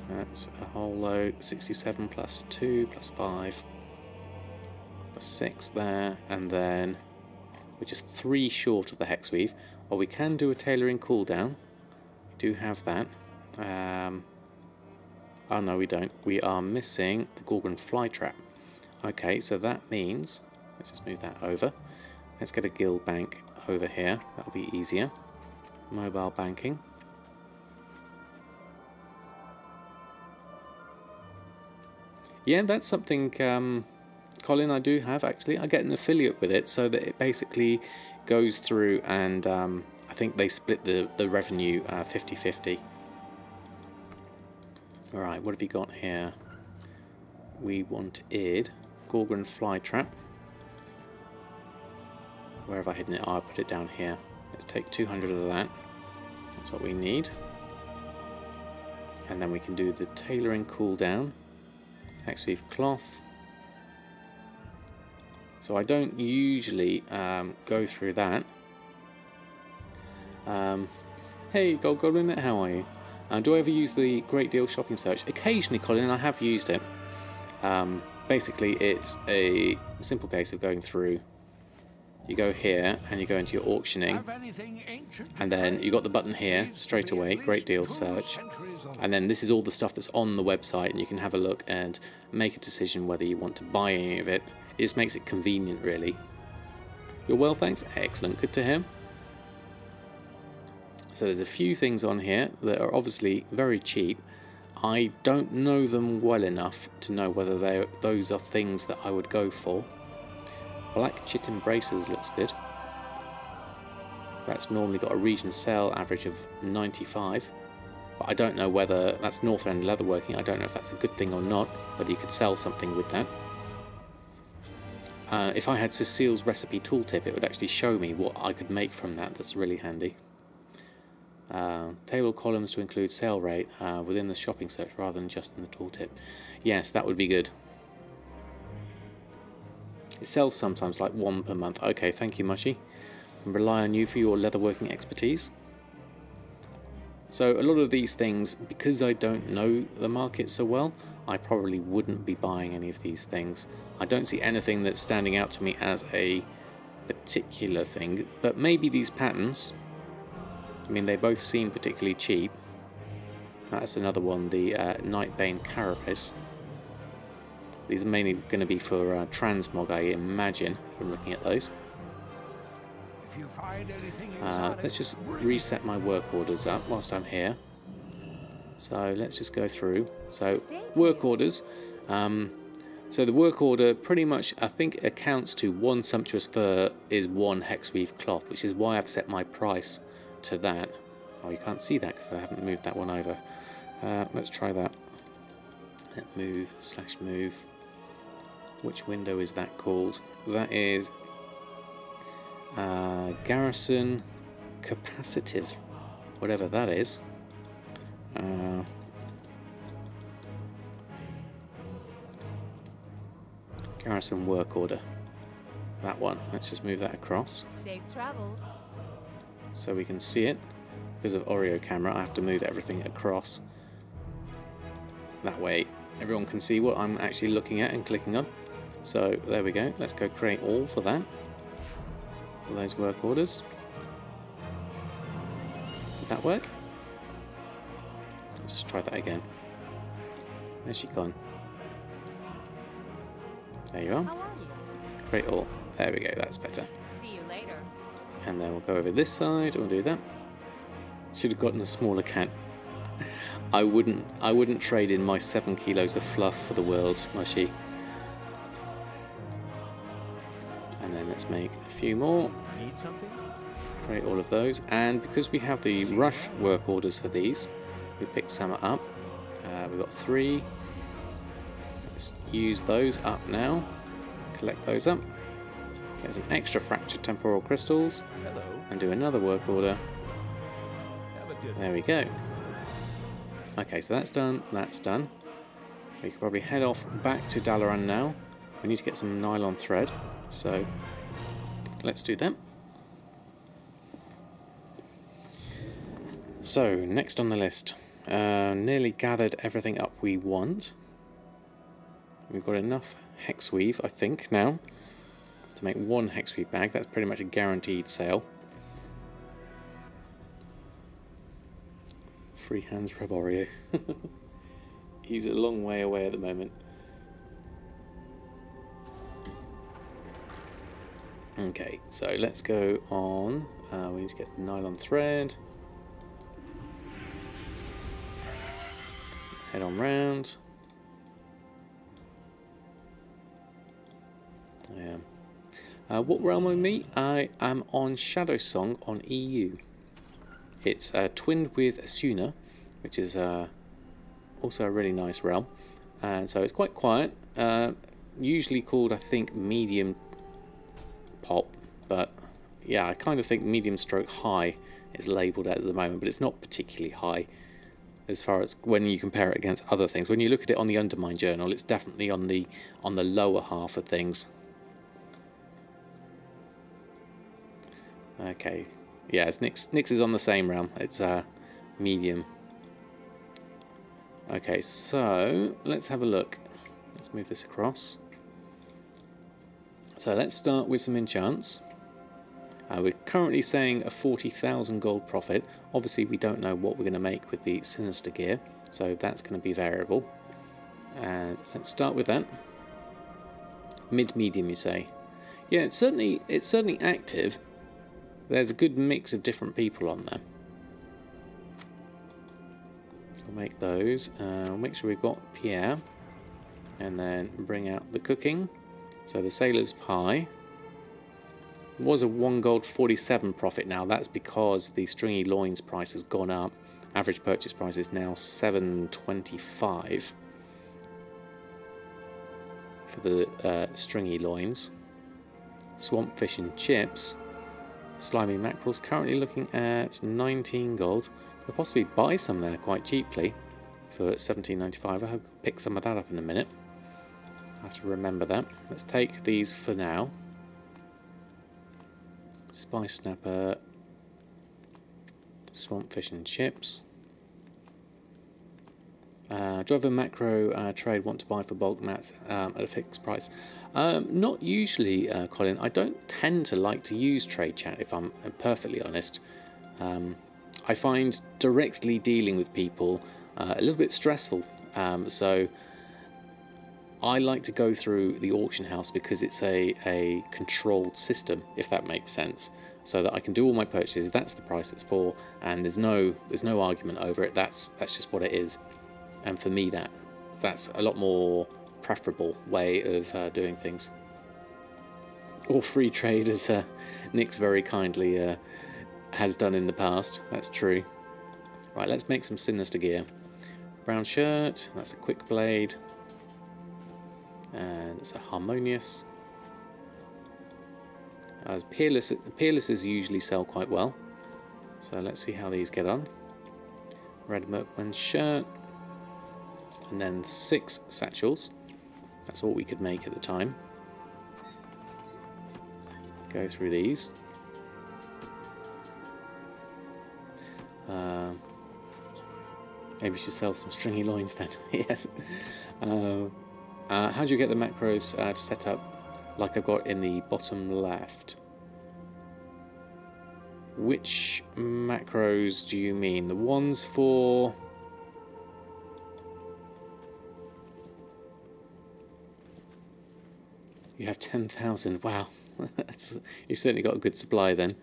That's a whole load, 67 plus 2 plus 5 plus 6 there, and then we're just 3 short of the hex weave. Well, we can do a tailoring cooldown. We do have that. Oh no, we don't. We are missing the Gorgon fly trap. Okay, so that means, let's just move that over. Let's get a guild bank over here. That'll be easier. Mobile banking. Yeah, that's something, Colin, I do have actually. I get an affiliate with it so that it basically goes through and I think they split the revenue 50-50. Alright, what have we got here? We wanted Gorgon fly trap. Where have I hidden it? Oh, I put it down here. Let's take 200 of that. That's what we need. And then we can do the tailoring cooldown. Hexweave cloth. So I don't usually go through that. Hey, Goldmaking, how are you? Do I ever use the Great Deal shopping search? Occasionally, Colin, I have used it. Basically, it's a simple case of going through. You go here and you go into your auctioning, and then you got the button here straight away, Great Deal search, and then this is all the stuff that's on the website, and you can have a look and make a decision whether you want to buy any of it. It just makes it convenient, really. You're well, thanks. Excellent, good to hear. So there's a few things on here that are obviously very cheap. I don't know them well enough to know whether those are things that I would go for. Black chitin braces looks good. That's normally got a region sale average of 95. But I don't know whether that's North End leatherworking. I don't know if that's a good thing or not, whether you could sell something with that. If I had Cecile's recipe tooltip, it would actually show me what I could make from that. That's really handy. Table columns to include sale rate within the shopping search rather than just in the tooltip. Yes, that would be good. It sells sometimes like 1 per month. Okay, thank you, Mushy. I rely on you for your leatherworking expertise. So a lot of these things, because I don't know the market so well, I probably wouldn't be buying any of these things. I don't see anything that's standing out to me as a particular thing, but maybe these patterns. I mean, they both seem particularly cheap. That's another one, the Nightbane Carapace. These are mainly going to be for transmog, I imagine, from looking at those. If you find anything Let's just reset my work orders up whilst I'm here. So let's just go through. So work orders. So the work order pretty much, I think, accounts to 1 sumptuous fur is 1 hexweave cloth, which is why I've set my price to that. Oh, you can't see that because I haven't moved that one over. Let's try that. Let move/move. Which window is that called? That is garrison capacitive, whatever that is. Garrison work order. That one. Let's just move that across. Safe travels. So we can see it. Because of Oreo camera, I have to move everything across. That way everyone can see what I'm actually looking at and clicking on. So there we go. Let's go create all for that. For those work orders. Did that work? Let's try that again. Where's she gone? There you are. How are you? Create all. There we go. That's better. See you later. And then we'll go over this side. We'll do that. Should have gotten a smaller cat. I wouldn't trade in my 7 kilos of fluff for the world, Mushy. And then let's make a few more. Need something? Create all of those. And because we have the rush work orders for these, we picked some up. We've got 3. Let's use those up now. Collect those up. Get some extra fractured temporal crystals. Hello. And do another work order. Have a good There we go. Okay, so that's done. That's done. We could probably head off back to Dalaran now. We need to get some nylon thread. So let's do that. So, next on the list. Nearly gathered everything up we want. We've got enough hexweave, I think, now to make 1 hexweave bag. That's pretty much a guaranteed sale. Free hands Reborio. He's a long way away at the moment. Okay, so let's go on. We need to get the nylon thread. Let's head on round. What realm am I? I am on Shadow Song on EU. It's twinned with Asuna, which is also a really nice realm. And so it's quite quiet. Usually called, I think, medium pop. But yeah, I kind of think medium stroke high is labelled at the moment. But it's not particularly high as far as when you compare it against other things. When you look at it on the Undermine Journal, it's definitely on the lower half of things. Okay, yeah, it's Nyx is on the same realm. It's medium. Okay, so let's have a look. Let's move this across. So let's start with some enchants. We're currently saying a 40,000 gold profit. Obviously, we don't know what we're going to make with the Sinister gear, so that's going to be variable. And let's start with that. Mid-medium, you say? Yeah, it's certainly active. There's a good mix of different people on there. We'll make those. We'll make sure we've got Pierre. And then bring out the cooking. So the Sailor's Pie was a 1 gold 47 profit now. That's because the Stringy Loins price has gone up. Average purchase price is now 7.25 for the Stringy Loins. Swamp Fish and Chips. Slimy Mackerel's currently looking at 19 gold. Could possibly buy some there quite cheaply for 17.95. I hope to pick some of that up in a minute. I have to remember that. Let's take these for now. Spice Snapper, Swamp Fish and Chips. Do I have a macro trade want to buy for bulk mats at a fixed price? Not usually, Colin. I don't tend to like to use trade chat, if I'm perfectly honest. I find directly dealing with people a little bit stressful. So I like to go through the auction house because it's a controlled system, if that makes sense. So that I can do all my purchases. That's the price it's for, and there's no argument over it. That's just what it is. And for me, that's a lot more preferable way of doing things. Or free trade, as Nyx very kindly has done in the past. That's true. Right, let's make some Sinister gear. Brown shirt, that's a quick blade. And it's a harmonious. As peerlesses usually sell quite well. So let's see how these get on. Red Merkman's shirt. And then 6 satchels. That's all we could make at the time. Go through these. Maybe we should sell some Stringy Loins then. Yes. How do you get the macros to set up like I've got in the bottom left? Which macros do you mean? The ones for... You have 10,000. Wow. You've certainly got a good supply then.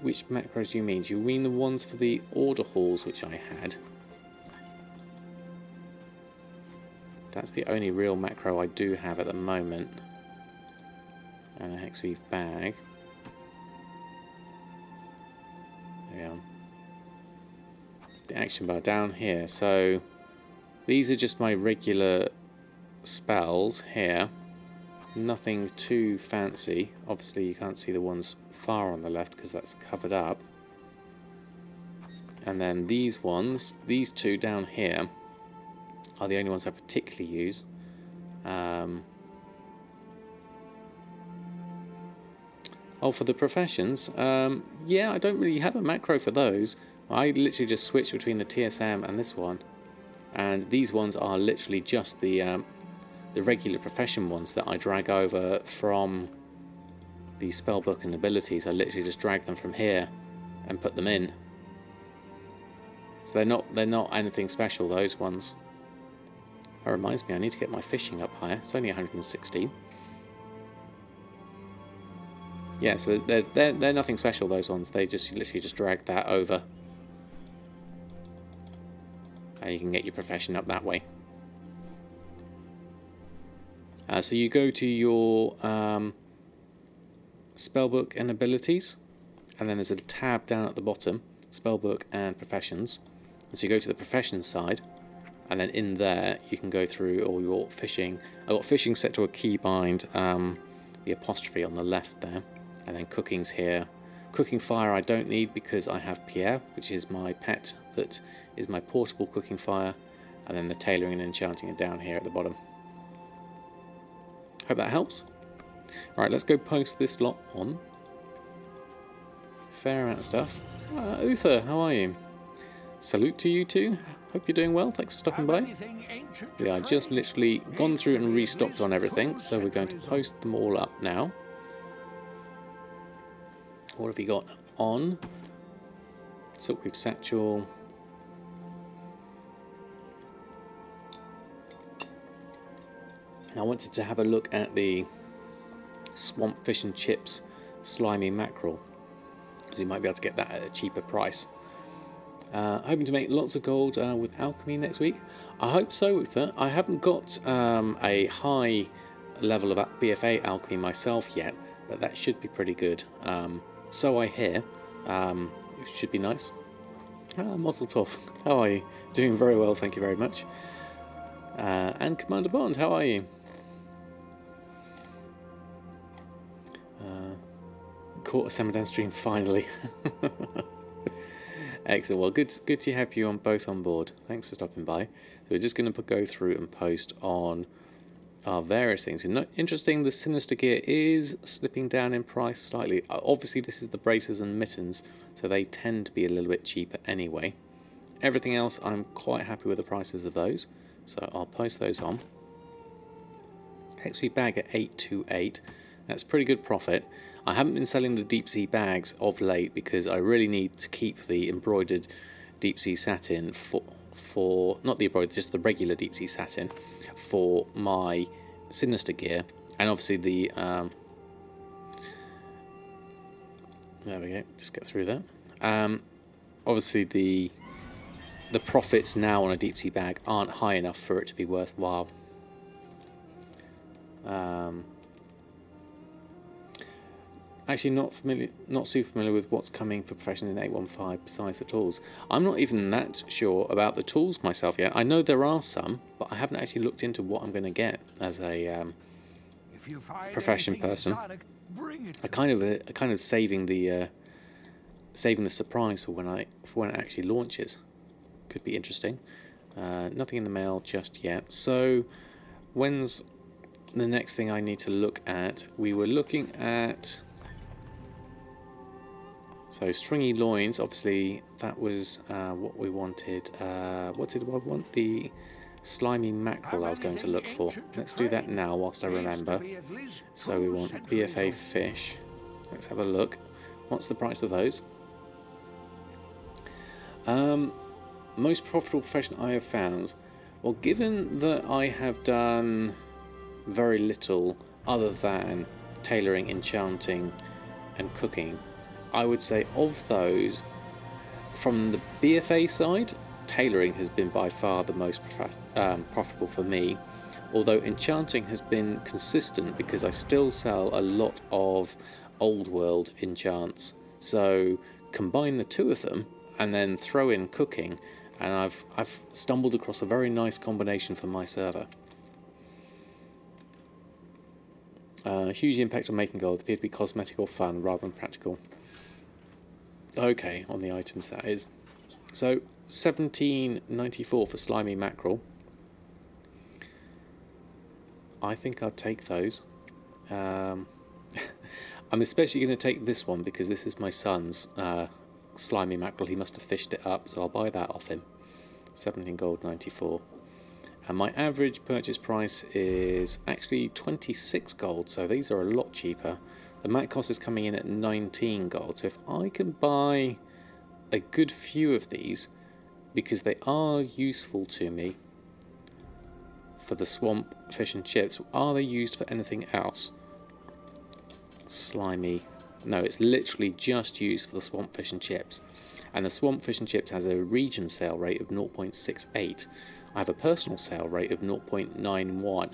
Which macros do you mean? Do you mean the ones for the order halls which I had? That's the only real macro I do have at the moment. And a hexweave bag. the action bar down here. So these are just my regular spells here. Nothing too fancy. Obviously you can't see the ones far on the left because that's covered up. And then these ones, these two down here, are the only ones I particularly use. Oh, for the professions, yeah, I don't really have a macro for those. I literally just switch between the TSM and this one. And these ones are literally just the regular profession ones that I drag over from the spellbook and abilities. I literally just drag them from here and put them in. So they're not anything special, those ones. That reminds me, I need to get my fishing up higher. It's only 116. Yeah, so they're nothing special, those ones. They just literally just drag that over. And you can get your profession up that way. So you go to your spellbook and abilities, and then there's a tab down at the bottom, spellbook and professions. And so you go to the professions side, and then in there you can go through all your fishing. I've got fishing set to a keybind, the apostrophe on the left there, and then cooking's here. Cooking fire I don't need because I have Pierre, which is my pet that is my portable cooking fire, and then the tailoring and enchanting are down here at the bottom. Hope that helps. Alright, let's go post this lot on. Fair amount of stuff. Uther, how are you? Salute to you too. Hope you're doing well. Thanks for stopping by. We are just literally gone through and restocked on everything, so we're going to post them all up now. What have we got on? Silkweave Satchel. I wanted to have a look at the Swamp Fish and Chips Slimy Mackerel, because you might be able to get that at a cheaper price. Hoping to make lots of gold with alchemy next week. I hope so, Uther. I haven't got a high level of BFA alchemy myself yet, but that should be pretty good. So I hear. It should be nice. Mazel tov. How are you? Doing very well, thank you very much. And Commander Bond, how are you? Caught a Samadan stream finally. Excellent. Well, good to have you both on board. Thanks for stopping by. So we're just going to go through and post on our various things. And interesting, the Sinister gear is slipping down in price slightly. Obviously, this is the braces and mittens, so they tend to be a little bit cheaper anyway. Everything else, I'm quite happy with the prices of those, so I'll post those on. XP bag at 828. That's pretty good profit. I haven't been selling the deep sea bags of late because I really need to keep the embroidered deep sea satin for not the embroidered, just the regular deep sea satin for my Sinister gear, and obviously the there we go, just get through that. Obviously the profits now on a deep sea bag aren't high enough for it to be worthwhile. Actually, not super familiar with what's coming for professions in 815 besides the tools. I'm not even that sure about the tools myself yet. I know there are some, but I haven't actually looked into what I'm going to get as a profession person. I kind of saving the surprise for when it actually launches. Could be interesting. Nothing in the mail just yet. So, when's the next thing I need to look at? We were looking at. So stringy loins, obviously that was what we wanted. What did I want? The slimy mackerel I was going to look for. Let's do that now whilst I remember. So we want BFA fish. Let's have a look. What's the price of those? Most profitable profession I have found. Well, given that I have done very little other than tailoring, enchanting and cooking, I would say of those, from the BFA side, tailoring has been by far the most profitable for me, although enchanting has been consistent because I still sell a lot of old world enchants. So combine the two of them and then throw in cooking, and I've stumbled across a very nice combination for my server. Huge impact on making gold. Appear to be cosmetic or fun rather than practical. Okay, on the items that is. So 17.94 for slimy mackerel. I think I'll take those. I'm especially going to take this one because this is my son's slimy mackerel. He must have fished it up, so I'll buy that off him. 17 gold 94. And my average purchase price is actually 26 gold, so these are a lot cheaper. The mat cost is coming in at 19 gold, so if I can buy a good few of these, because they are useful to me for the swamp fish and chips. Are they used for anything else? Slimy. No, it's literally just used for the swamp fish and chips. And the swamp fish and chips has a region sale rate of 0.68. I have a personal sale rate of 0.91.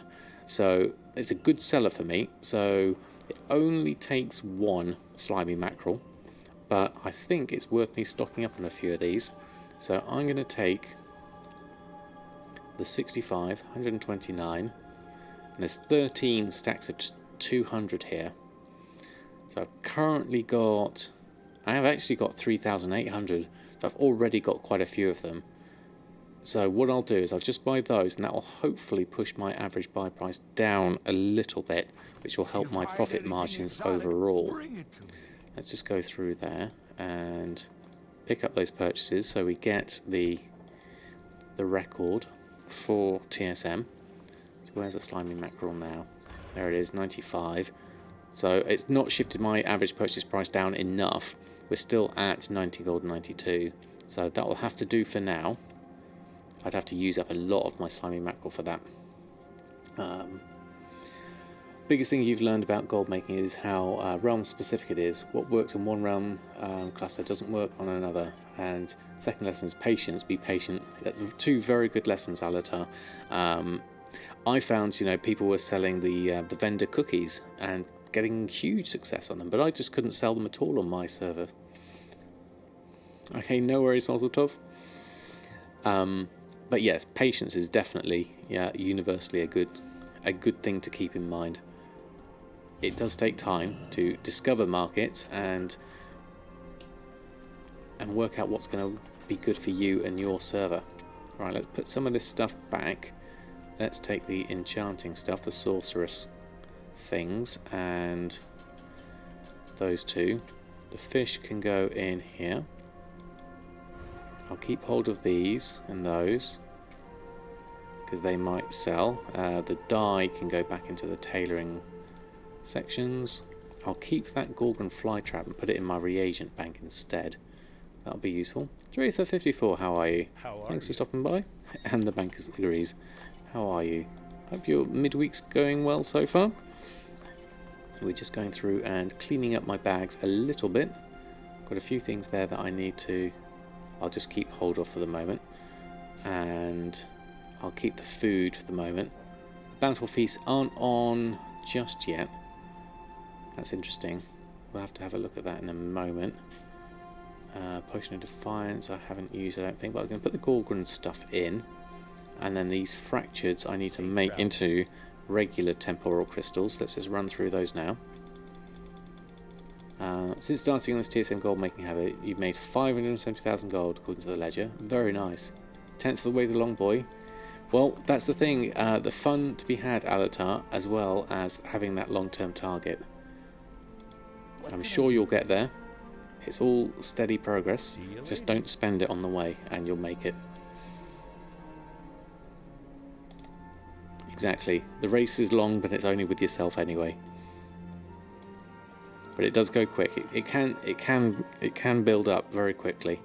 So it's a good seller for me. So it only takes one slimy mackerel, but I think it's worth me stocking up on a few of these. So I'm going to take the 65, 129, and there's 13 stacks of 200 here. So I've currently got, I have actually got 3,800, so I've already got quite a few of them. So what I'll do is I'll just buy those, and that will hopefully push my average buy price down a little bit, which will help my profit margins overall. Let's just go through there and pick up those purchases so we get the record for TSM. So where's the slimy mackerel now? There it is, 95. So it's not shifted my average purchase price down enough. We're still at 90 gold 92. So that will have to do for now. I'd have to use up a lot of my slimy mackerel for that. Biggest thing you've learned about gold making is how realm specific it is. What works in one realm cluster doesn't work on another. And second lesson is patience. Be patient. That's two very good lessons, Alatar. I found, you know, people were selling the vendor cookies and getting huge success on them, but I just couldn't sell them at all on my server. Okay, no worries, Molotov. But yes, patience is definitely, universally a good thing to keep in mind. It does take time to discover markets and work out what's going to be good for you and your server. Right, let's put some of this stuff back. Let's take the enchanting stuff, the sorceress things, and those two. The fish can go in here. I'll keep hold of these and those because they might sell. The dye can go back into the tailoring sections. I'll keep that Gorgon fly trap and put it in my reagent bank instead. That'll be useful. Dretha54, how are you? Thanks for stopping by. And the banker agrees. How are you? Hope your midweek's going well so far. We're just going through and cleaning up my bags a little bit. Got a few things there that I need to... I'll just keep hold of for the moment, and I'll keep the food for the moment. Bountiful feasts aren't on just yet. That's interesting. We'll have to have a look at that in a moment. Potion of Defiance I haven't used, I don't think, but I'm going to put the Gorgon stuff in, and then these fractures I need to make into regular temporal crystals. Let's just run through those now. Since starting on this TSM gold making habit, you've made 570,000 gold according to the ledger. Very nice. 10th of the way along, boy. Well, that's the thing. The fun to be had, Alatar, as well as having that long-term target. I'm sure you'll get there. It's all steady progress. Just don't spend it on the way and you'll make it. Exactly. The race is long, but it's only with yourself anyway. But it does go quick. It can build up very quickly.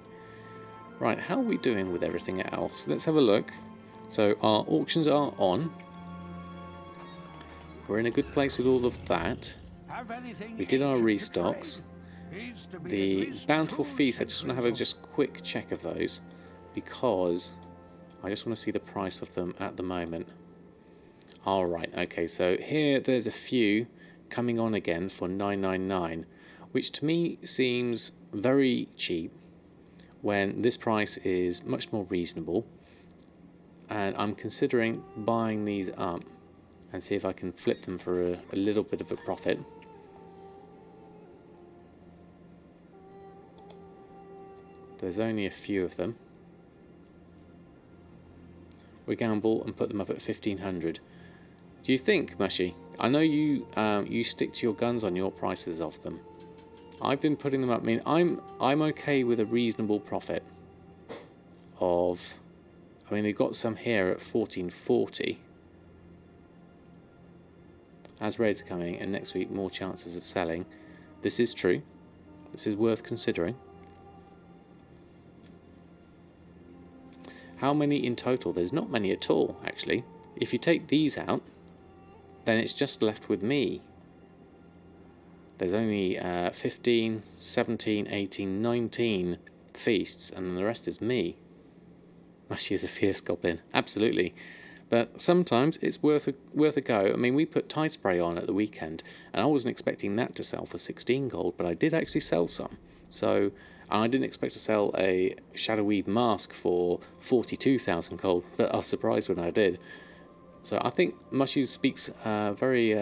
Right, how are we doing with everything else? Let's have a look. So our auctions are on. We're in a good place with all of that. We did our restocks. The bountiful feast, I just want to have a just quick check of those because I just want to see the price of them at the moment. Alright, okay, so here there's a few coming on again for 999, which to me seems very cheap when this price is much more reasonable, and I'm considering buying these up and see if I can flip them for a little bit of a profit. There's only a few of them. We gamble and put them up at 1500. Do you think, Mushy? I know you you stick to your guns on your prices of them. I've been putting them up. I mean, I'm okay with a reasonable profit of. I mean, they've got some here at 1440. As raids are coming, and next week more chances of selling. This is true. This is worth considering. How many in total? There's not many at all, actually. If you take these out, then it's just left with me. There's only 15, 17, 18, 19 feasts, and the rest is me. Mushy is a fierce goblin. Absolutely. But sometimes it's worth a go. I mean, we put Tide Spray on at the weekend, and I wasn't expecting that to sell for 16 gold, but I did actually sell some. So, I didn't expect to sell a Shadow Weave mask for 42,000 gold, but I was surprised when I did. So I think Mushy speaks very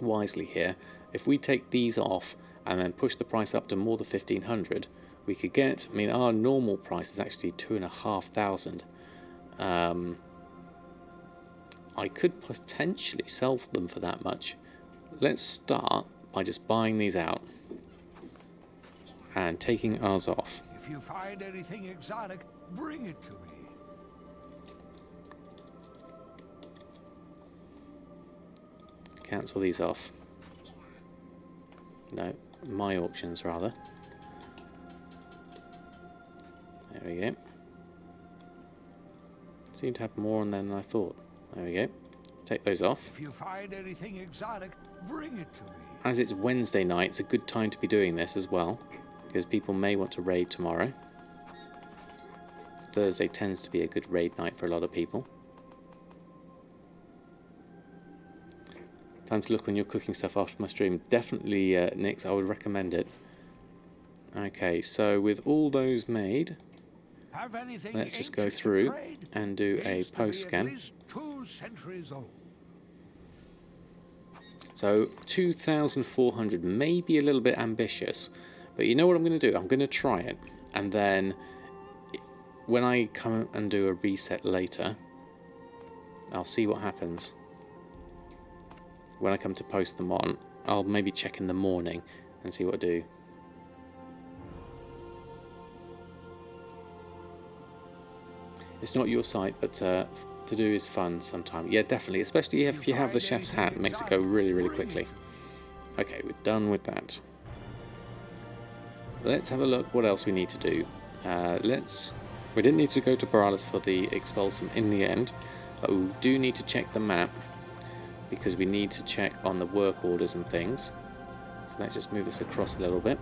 wisely here. If we take these off and then push the price up to more than 1500, we could get, I mean, our normal price is actually 2,500. I could potentially sell them for that much. Let's start by just buying these out and taking ours off. If you find anything exotic, bring it to me. Cancel these off. No, my auctions rather. There we go. Seem to have more on them than I thought. There we go. Take those off. If you find anything exotic, bring it to me. As it's Wednesday night, it's a good time to be doing this as well, because people may want to raid tomorrow. Thursday tends to be a good raid night for a lot of people. Time to look on your cooking stuff after my stream. Definitely, Nix, I would recommend it. Okay, so with all those made, let's just go through and do a post scan. So 2,400 may be a little bit ambitious, but you know what I'm going to do? I'm going to try it, and then when I come and do a reset later, I'll see what happens. When I come to post them on, I'll maybe check in the morning and see what I do. It's not your site, but to do is fun sometimes. Yeah, definitely, especially if you have the chef's hat, it makes it go really, really quickly. Okay, we're done with that. Let's have a look what else we need to do. We didn't need to go to Borealis for the Expulsum in the end, but we do need to check the map, because we need to check on the work orders and things. So let's just move this across a little bit.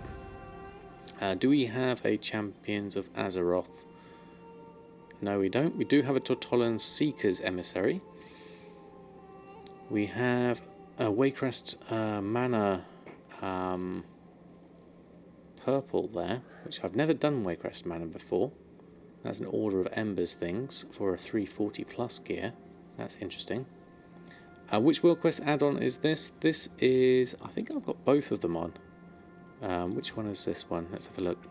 Do we have a Champions of Azeroth? No, we don't. We do have a Tortollan Seeker's Emissary. We have a Waycrest Mana purple there, which I've never done Waycrest Mana before. That's an Order of Embers things for a 340 plus gear. That's interesting. Which World Quest add-on is this? This is, I think I've got both of them on. Which one is this one? Let's have a look.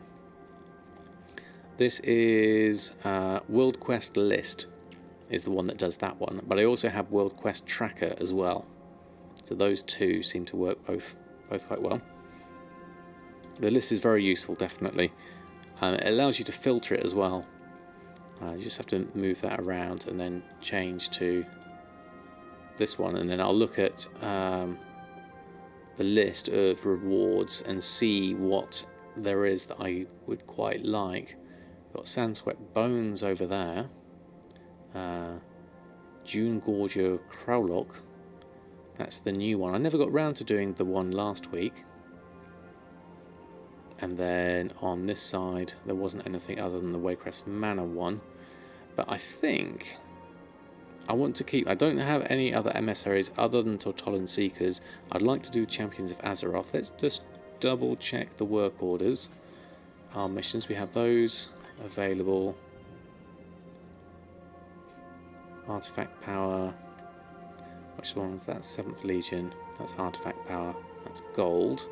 This is World Quest List is the one that does that one, but I also have World Quest Tracker as well. So those two seem to work both quite well. The list is very useful, definitely. It allows you to filter it as well. You just have to move that around and then change to this one, and then I'll look at the list of rewards and see what there is that I would quite like. Got Sandswept Bones over there, June Gorger Crowlock, that's the new one. I never got round to doing the one last week. And then on this side there wasn't anything other than the Waycrest Manor one, but I think I want to keep, I don't have any other emissaries other than Tortollan Seekers. I'd like to do Champions of Azeroth. Let's just double check the work orders. our missions. We have those available. Artifact power. Which one is that? 7th Legion. That's artifact power. That's gold.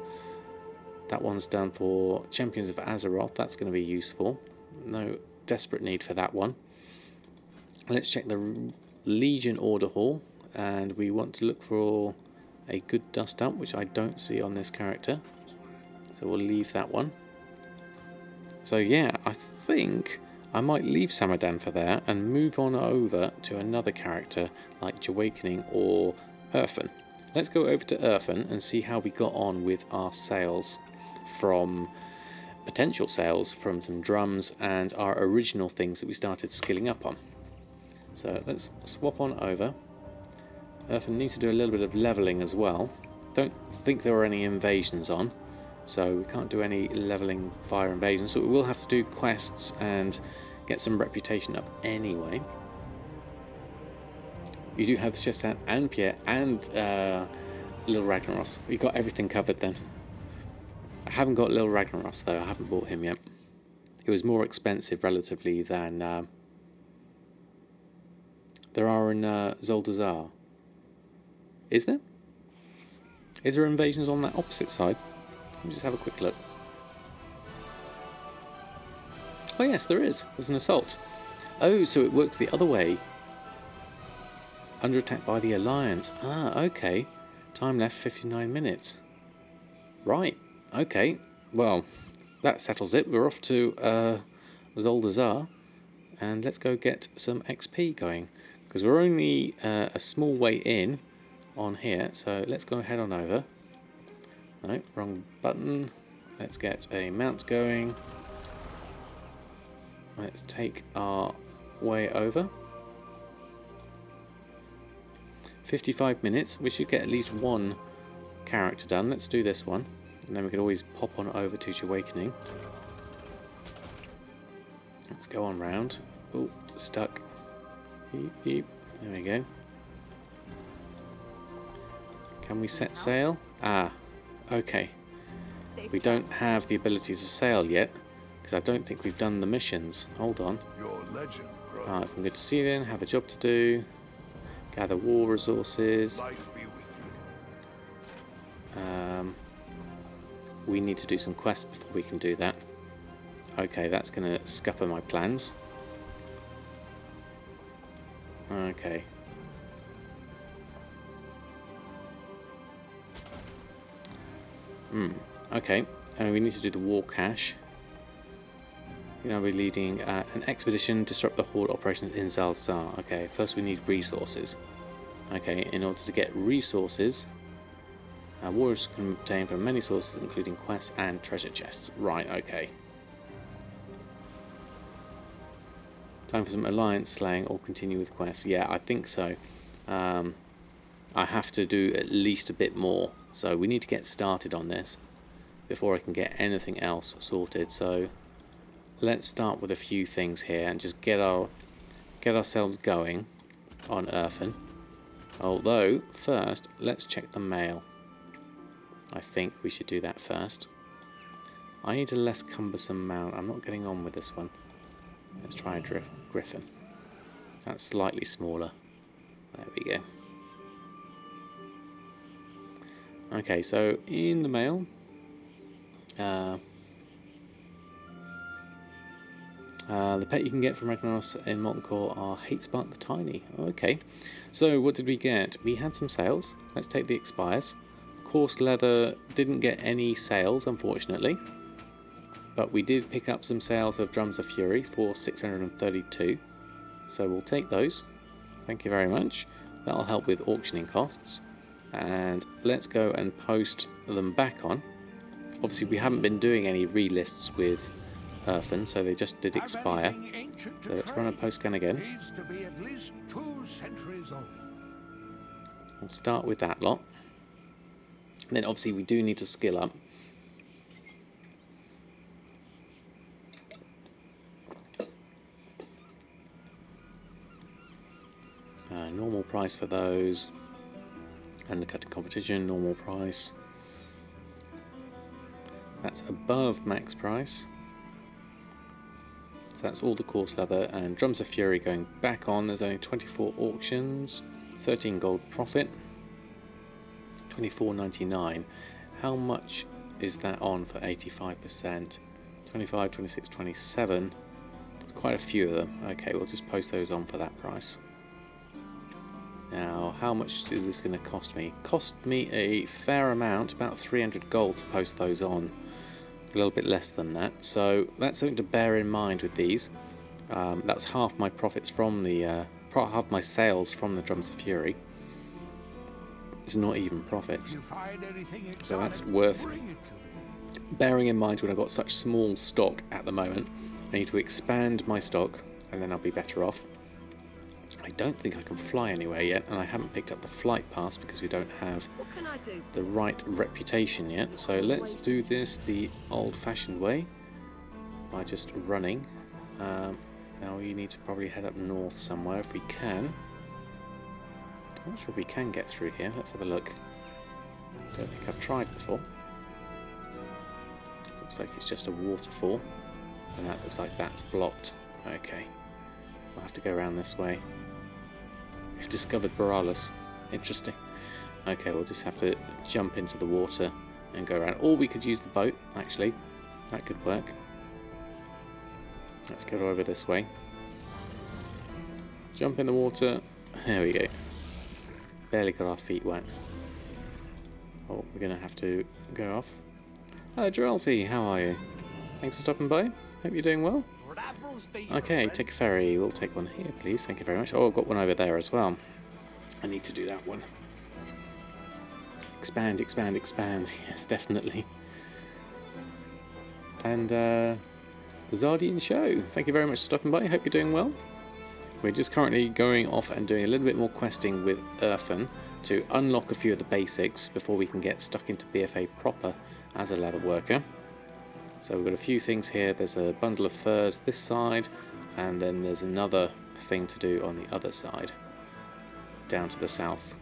That one's done for Champions of Azeroth. That's going to be useful. No desperate need for that one. Let's check the Legion Order Hall. And we want to look for a good dust up, which I don't see on this character. So we'll leave that one. So yeah, I think I might leave Samadan for there and move on over to another character like Awakening or Erfen. Let's go over to Erfen and see how we got on with our sales from potential sales from some drums and our original things that we started skilling up on. So let's swap on over. Erfen needs to do a little bit of leveling as well. Don't think there are any invasions on, so we can't do any leveling fire invasions, so we will have to do quests and get some reputation up anyway. You do have the Chef's Hat and Pierre and Little Ragnaros. We got everything covered then. I haven't got Little Ragnaros though, I haven't bought him yet. He was more expensive relatively than there are in Zoldazar. Is there? Is there invasions on that opposite side? Let me just have a quick look. Oh yes, there is. There's an assault. Oh, so it works the other way. Under attack by the Alliance. Ah, okay. Time left 59 minutes. Right, okay. Well, that settles it. We're off to Zoldazar. And let's go get some XP going. Because we're only a small way in on here. So let's go head on over. No, wrong button. Let's get a mount going. Let's take our way over. 55 minutes. We should get at least one character done. Let's do this one. And then we can always pop on over to Awakening. Let's go on round. Oh, stuck. Beep, beep. There we go. Can we set sail? Ah, okay. We don't have the ability to sail yet, because I don't think we've done the missions. Hold on. Your legend grows. Alright, I'm good to see you then. Have a job to do. Gather war resources. Life be with you. We need to do some quests before we can do that. Okay, that's going to scupper my plans. Okay. Okay, and we need to do the war cache. You know, we're leading an expedition, disrupt the horde operations in Zoldazar. Okay, first we need resources. Okay, in order to get resources, warriors can obtain from many sources, including quests and treasure chests. Right, okay. Time for some alliance slaying or continue with quests. Yeah, I think so. I have to do at least a bit more. So we need to get started on this before I can get anything else sorted. So let's start with a few things here and just get ourselves going on Erfen. Although, first, let's check the mail. I think we should do that first. I need a less cumbersome mount. I'm not getting on with this one. Let's try a Griffin. That's slightly smaller. There we go. Okay, so in the mail, the pet you can get from Ragnaros in Molten Core are Hatespark the Tiny. Okay, so what did we get? We had some sales. Let's take the expires. Coarse leather didn't get any sales, unfortunately, but we did pick up some sales of Drums of Fury for 632. So we'll take those. Thank you very much. That'll help with auctioning costs. And let's go and post them back on. Obviously, we haven't been doing any relists with Erfen, so they just did expire. So let's run a post scan again. Needs to be at least 2 centuries old. We'll start with that lot. And then obviously we do need to skill up. Normal price for those. Undercutting competition, normal price. That's above max price. So that's all the coarse leather, and Drums of Fury going back on. There's only 24 auctions, 13 gold profit, 24.99. How much is that on for 85%? 25, 26, 27. There's quite a few of them. Okay, we'll just post those on for that price. Now, how much is this going to cost me? Cost me a fair amount, about 300 gold to post those on. A little bit less than that, so that's something to bear in mind with these. That's half my profits from the half my sales from the Drums of Fury. It's not even profits, so that's worth bearing in mind when I've got such small stock at the moment. I need to expand my stock, and then I'll be better off. I don't think I can fly anywhere yet, and I haven't picked up the flight pass because we don't have the right reputation yet. So let's do this the old-fashioned way by just running. Now we need to probably head up north somewhere if we can. I'm not sure if we can get through here. Let's have a look. Don't think I've tried before. Looks like it's just a waterfall, and that looks like that's blocked. Okay, we'll have to go around this way. We've discovered Borealis. Interesting. Okay, we'll just have to jump into the water and go around. Or we could use the boat, actually. That could work. Let's go over this way. Jump in the water. There we go. Barely got our feet wet. Oh, we're going to have to go off. Hello, Drelty. How are you? Thanks for stopping by. Hope you're doing well. Okay, take a ferry. We'll take one here, please. Thank you very much. Oh, I've got one over there as well. I need to do that one. Expand, expand, expand. Yes, definitely. And Zardian Show. Thank you very much for stopping by. Hope you're doing well. We're just currently going off and doing a little bit more questing with Erfen to unlock a few of the basics before we can get stuck into BFA proper as a leather worker. So we've got a few things here. There's a bundle of furs this side, and then there's another thing to do on the other side, down to the south.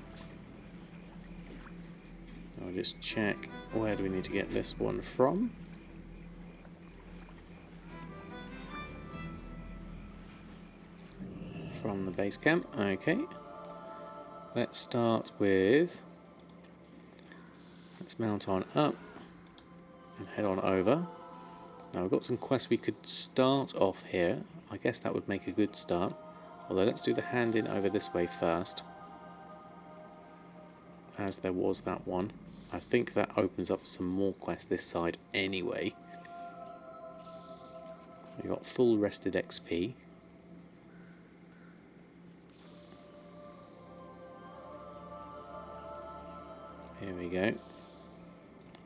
I'll just check, where do we need to get this one from? From the base camp, okay. Let's start with, let's mount on up and head on over. Now we've got some quests we could start off here. I guess that would make a good start. Although let's do the hand in over this way first, as there was that one. I think that opens up some more quests this side anyway. We've got full rested XP. Here we go.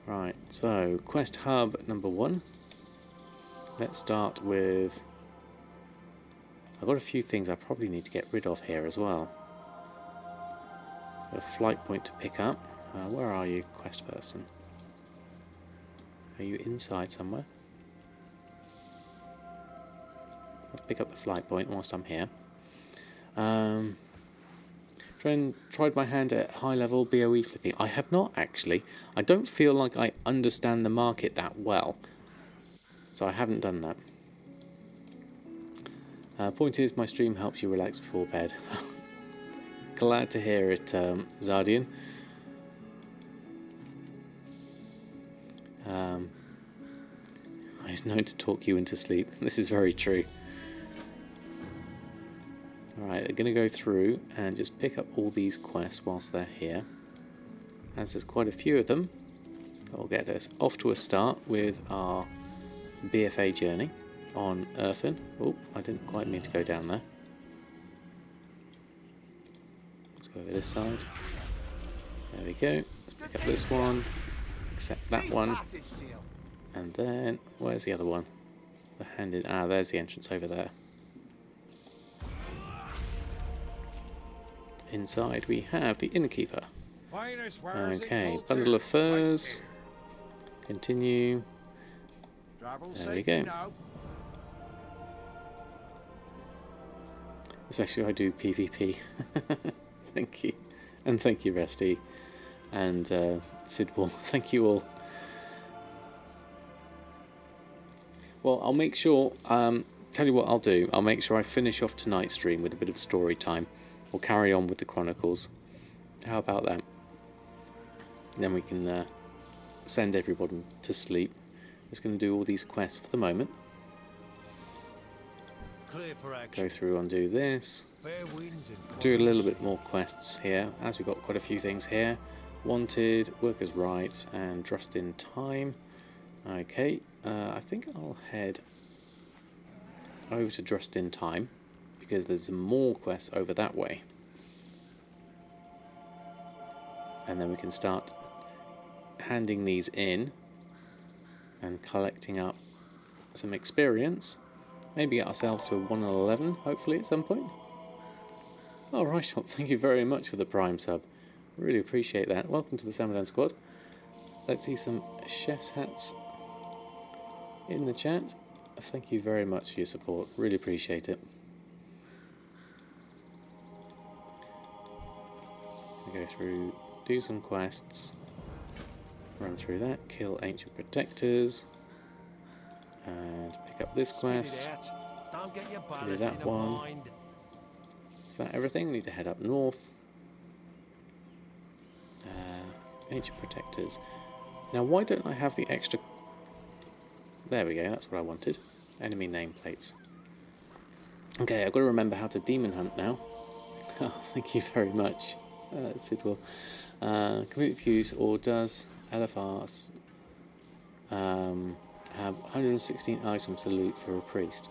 Right, so quest hub number 1. Let's start with, I've got a few things I probably need to get rid of here as well. Got a flight point to pick up. Where are you, quest person? Are you inside somewhere? Let's pick up the flight point whilst I'm here. Tried my hand at high level BOE flipping. I have not actually. I don't feel like I understand the market that well, so I haven't done that. Point is, my stream helps you relax before bed. Glad to hear it, Zardian. He's known to talk you into sleep. This is very true. Alright, I'm going to go through and just pick up all these quests whilst they're here, as there's quite a few of them. That'll get us off to a start with our BFA journey on Erfen. Oh, I didn't quite mean to go down there. Let's go over this side. There we go. Let's pick up this one, accept that one, and then, where's the other one? The hand in, there's the entrance over there. Inside we have the innkeeper. Okay, bundle of furs. Continue. There we go. Especially if I do PvP. Thank you. And thank you, Resty. And Sidwall. Thank you all. Well, I'll make sure Tell you what I'll do. I'll make sure I finish off tonight's stream with a bit of story time. We'll carry on with the Chronicles. How about that? Then we can send everyone to sleep. Just going to do all these quests for the moment. Clear for action. Go through and do this. Fair winds and Do a little bit more quests here, as we've got quite a few things here. Wanted, workers' rights, and just in time. Okay, I think I'll head over to just in time, because there's some more quests over that way. And then we can start handing these in and collecting up some experience. Maybe get ourselves to a 1 in 11, hopefully, at some point. Oh, right, well, thank you very much for the Prime sub. Really appreciate that. Welcome to the Samadan squad. Let's see some chef's hats in the chat. Thank you very much for your support. Really appreciate it. We go through, do some quests, run through that, kill ancient protectors, and pick up this quest. Do that one. Is that everything? Need to head up north. Ancient protectors. Now, why don't I have the extra? There we go. That's what I wanted. Enemy nameplates. Okay, I've got to remember how to demon hunt now. Oh, thank you very much, Sidwell. Complete fuse, or does LFRs have 116 items to loot for a priest?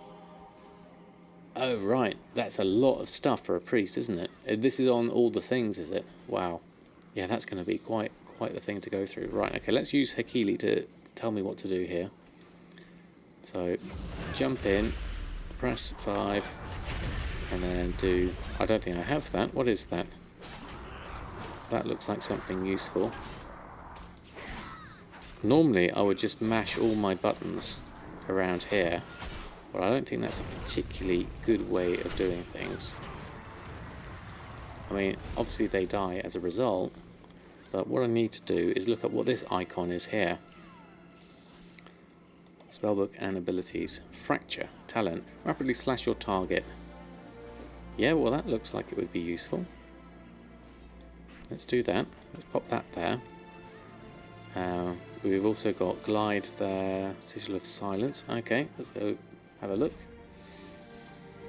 Oh, right. That's a lot of stuff for a priest, isn't it? This is on all the things, is it? Wow. Yeah, that's going to be quite the thing to go through. Right, okay, let's use Hakili to tell me what to do here. So, jump in, press 5, and then do... I don't think I have that. What is that? That looks like something useful. Normally, I would just mash all my buttons around here, but I don't think that's a particularly good way of doing things. I mean, obviously they die as a result, but what I need to do is look at what this icon is here. Spellbook and abilities. Fracture. Talent. Rapidly slash your target. Yeah, well that looks like it would be useful. Let's do that. Let's pop that there. We've also got Glide there. Sigil of Silence. Okay, let's go have a look.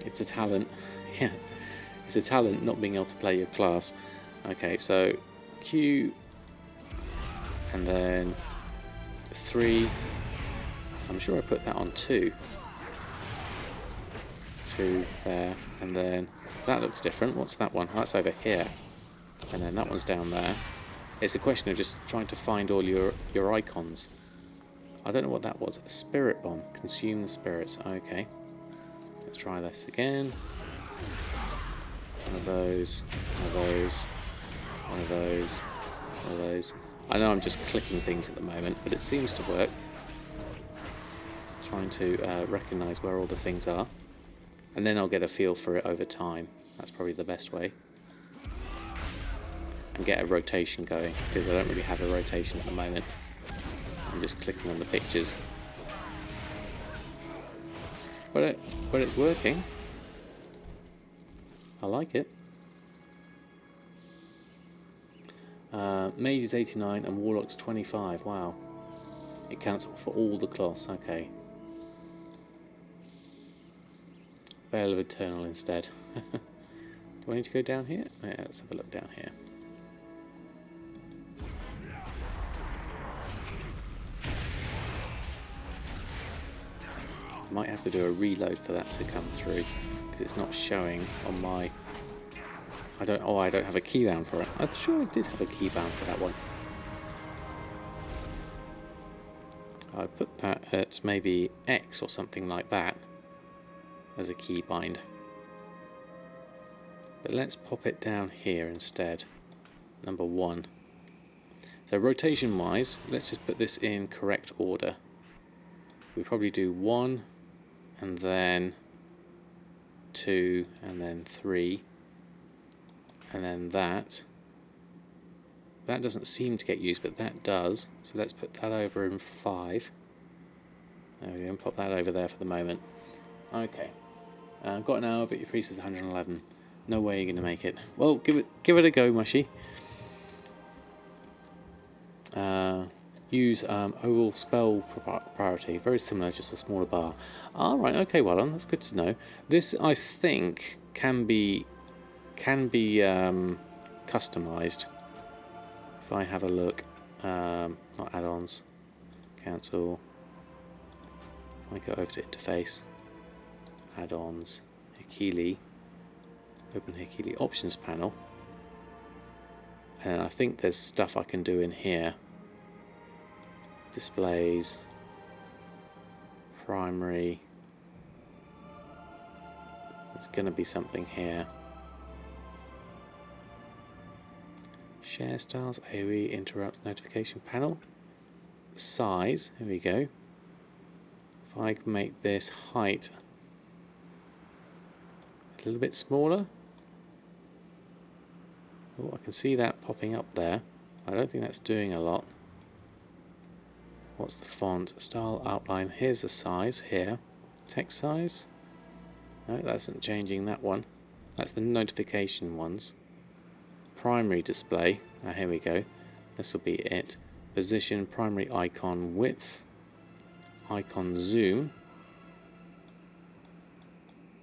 It's a talent. Yeah, it's a talent not being able to play your class. Okay, so Q and then 3. I'm sure I put that on 2. 2 there, and then that looks different. What's that one? That's over here, and then that one's down there. It's a question of just trying to find all your icons. I don't know what that was. Spirit bomb. Consume the spirits. Okay. Let's try this again. One of those. One of those. One of those. One of those. I know I'm just clicking things at the moment, but it seems to work. Trying to recognise where all the things are. And then I'll get a feel for it over time. That's probably the best way. And get a rotation going, because I don't really have a rotation at the moment. I'm just clicking on the pictures. But it's working. I like it. Mage is 89 and Warlock's 25. Wow. It counts for all the class. Okay. Veil of Eternal instead. Do I need to go down here? Yeah, let's have a look down here. Might have to do a reload for that to come through, because it's not showing on my... I don't have a keybound for it. I'm sure I did have a keybound for that one. I put that at maybe X or something like that as a keybind. But let's pop it down here instead. Number 1. So rotation wise, let's just put this in correct order. We probably do 1 and then 2 and then 3 and then that. That doesn't seem to get used, but that does. So let's put that over in 5. There we go, and pop that over there for the moment. Okay. Got an hour, but your priest is 111. No way you're going to make it. Well, give it a go, Mushy. Use overall spell priority. Very similar, just a smaller bar. Alright, okay, well done. That's good to know. This, I think, can be customized. If I have a look. Not add-ons. Cancel. If I go over to interface. Add-ons. Hikili. Open Hikili options panel. And I think there's stuff I can do in here. Displays. Primary. There's going to be something here. Share styles, AoE, interrupt, notification panel. Size, here we go. If I can make this height a little bit smaller. Oh, I can see that popping up there. I don't think that's doing a lot. What's the font? Style, outline. Here's the size here. Text size. No, that's not changing that one. That's the notification ones. Primary display. Now here we go. This will be it. Position, primary icon width. Icon zoom.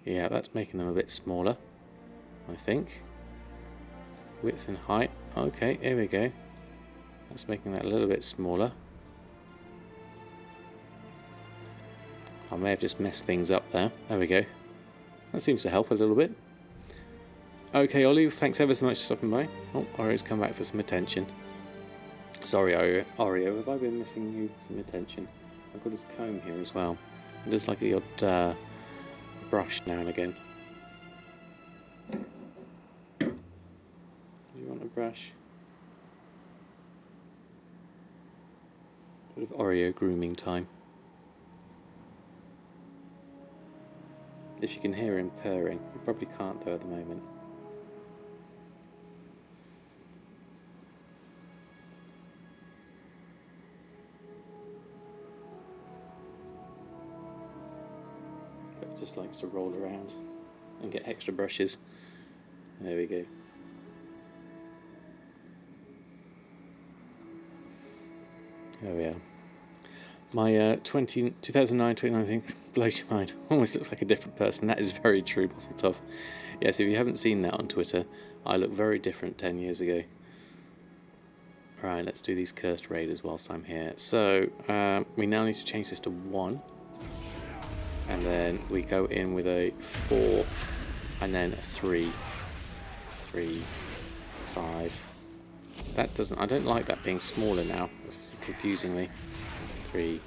Yeah, that's making them a bit smaller, I think. Width and height. Okay, here we go. That's making that a little bit smaller. I may have just messed things up there. There we go. That seems to help a little bit. Okay, Ollie, thanks ever so much for stopping by. Oh, Orio's come back for some attention. Sorry, Oreo, have I been missing you some attention? I've got his comb here as well. And just like the odd brush now and again. Do you want a brush? Bit of Oreo grooming time. If you can hear him purring, you probably can't though at the moment. But just likes to roll around and get extra brushes. There we go. There we are. My 2009-2019 blows your mind. Almost looks like a different person. That is very true, Bosseltov. Yes, if you haven't seen that on Twitter, I look very different 10 years ago. Right, let's do these cursed raiders whilst I'm here. So, we now need to change this to 1. And then we go in with a 4, and then a 3. 3, 5. That doesn't... I don't like that being smaller now, confusingly. 3.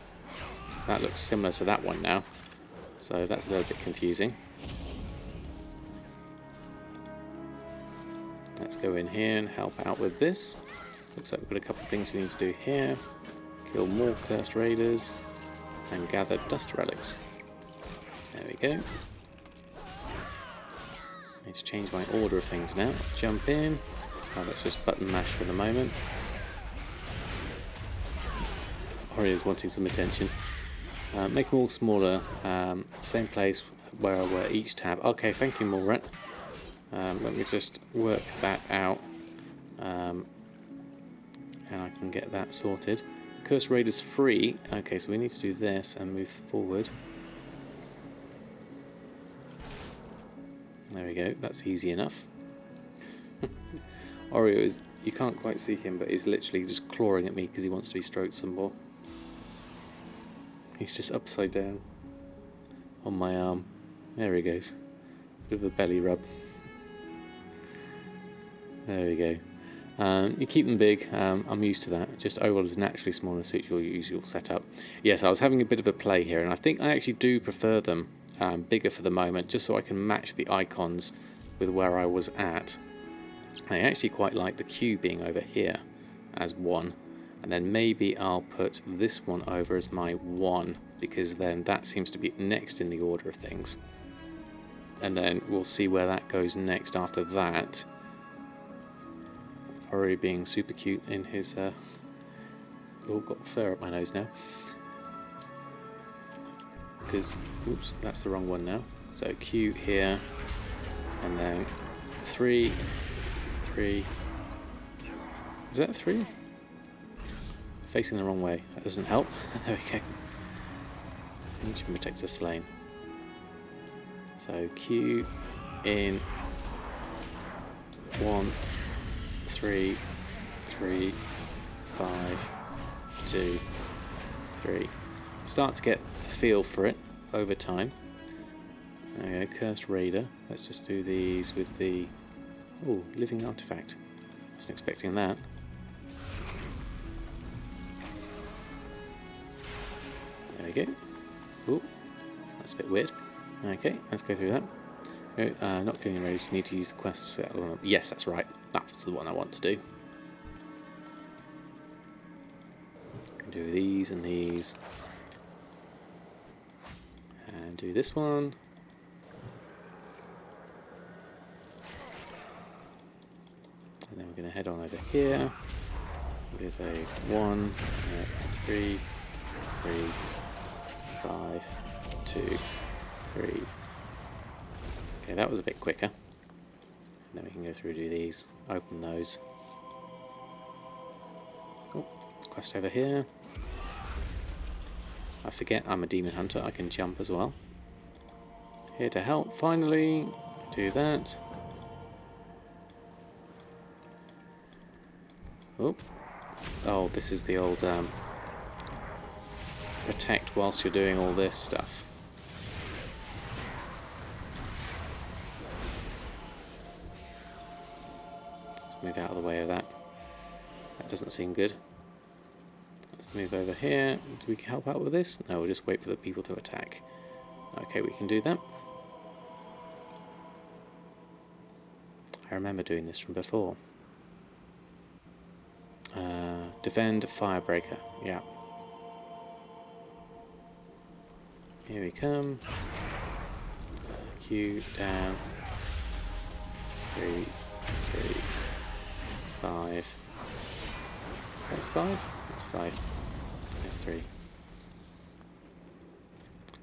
That looks similar to that one now, so that's a little bit confusing. Let's go in here and help out with this. Looks like we've got a couple of things we need to do here. Kill more cursed raiders and gather dust relics. There we go. Need to change my order of things now. Jump in. Oh, let's just button mash for the moment. Orio's wanting some attention. Make them all smaller. Same place where I were each tab. Okay, thank you, Mulret. Let me just work that out. And I can get that sorted. Curse Raiders free. Okay, so we need to do this and move forward. There we go. That's easy enough. Oreo is... You can't quite see him, but he's literally just clawing at me because he wants to be stroked some more. He's just upside down on my arm. There he goes. Bit of a belly rub. There we go. You keep them big. I'm used to that. Just overall is naturally smaller suits your usual setup. Yes, I was having a bit of a play here, and I think I actually do prefer them bigger for the moment, just so I can match the icons with where I was at. I actually quite like the Q being over here as 1. And then maybe I'll put this one over as my 1, because then that seems to be next in the order of things. And then we'll see where that goes next after that. Oreo being super cute in his... oh, got fur up my nose now. because, oops, that's the wrong one now. So Q here, and then 3, 3. Is that 3? Facing the wrong way. That doesn't help. There we go. Ancient Protector slain. So Q in 1, 3, 3, 5, 2, 3. Start to get a feel for it over time. There we go, Cursed Raider. Let's just do these with the... Oh, Living Artifact. Wasn't expecting that. There we go. Oh, that's a bit weird. Okay, let's go through that. Not killing raiders, need to use the quest to set one up. Yes, that's right. That's the one I want to do. Do these and these. And do this one. And then we're going to head on over here with a 1, 3, 3, 5, 2, 3. Okay, that was a bit quicker. And then we can go through and do these. Open those. Oh, quest over here. I forget I'm a demon hunter, I can jump as well. Here to help, finally. Do that. Oh, oh, this is the old protect whilst you're doing all this stuff. Let's move out of the way of that. That doesn't seem good. Let's move over here. Do we help out with this? No, we'll just wait for the people to attack. Okay, we can do that. I remember doing this from before. Defend Firebreaker. Yeah. Here we come. Q down. 3, 3, 5. That's 5? That's 5. That's 3.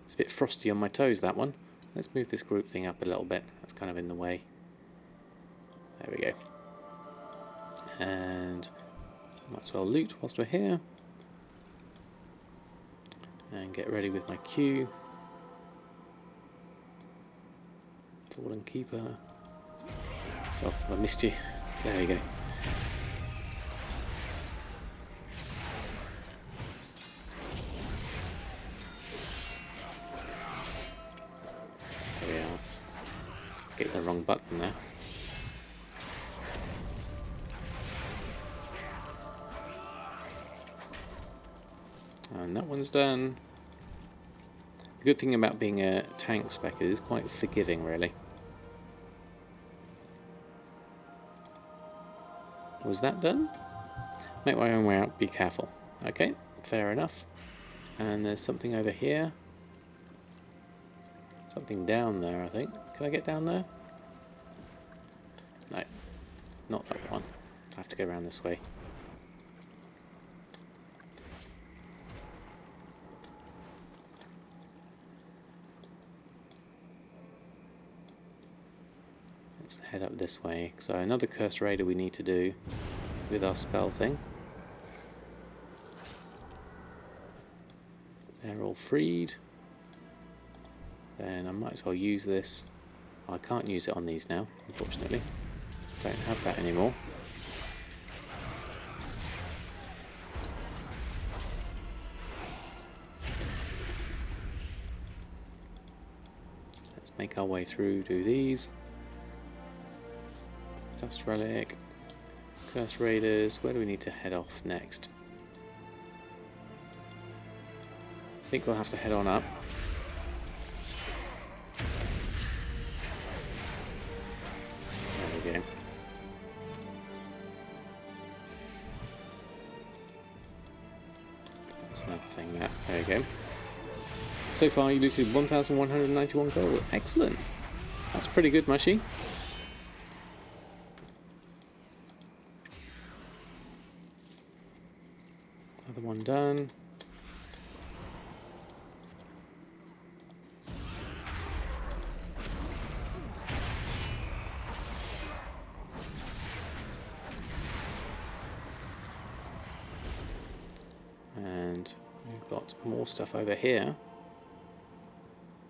It's a bit frosty on my toes, that one. Let's move this group thing up a little bit. That's kind of in the way. There we go. And might as well loot whilst we're here. And get ready with my Q. Fallen Keeper. Oh, I missed you. There we go. There we are. Get the wrong button there. And that one's done. The good thing about being a tank spec is it's quite forgiving, really. Was that done? Make my own way out, be careful. Okay, fair enough. And there's something over here. Something down there, I think. Can I get down there? No, not that one. I have to go around this way. Let's head up this way. So another Cursed Raider we need to do with our spell thing. They're all freed. Then I might as well use this. I can't use it on these now, unfortunately. Don't have that anymore. Let's make our way through, do these. Dust Relic, Cursed Raiders. Where do we need to head off next? I think we'll have to head on up. There we go. That's another thing there. There we go. So far you looted 1,191 gold. Excellent. That's pretty good, Mushy. Another one done. got more stuff over here.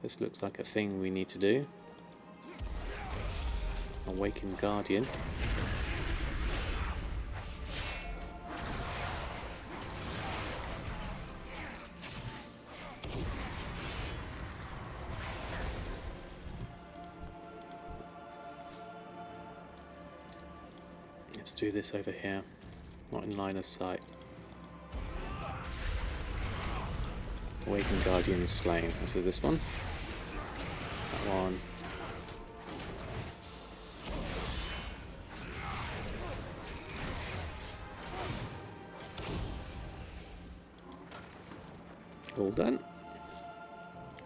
This looks like a thing we need to do. Awakened Guardian. Let's do this over here. Not in line of sight. Awakened Guardian slain. This is this one. That one. All done.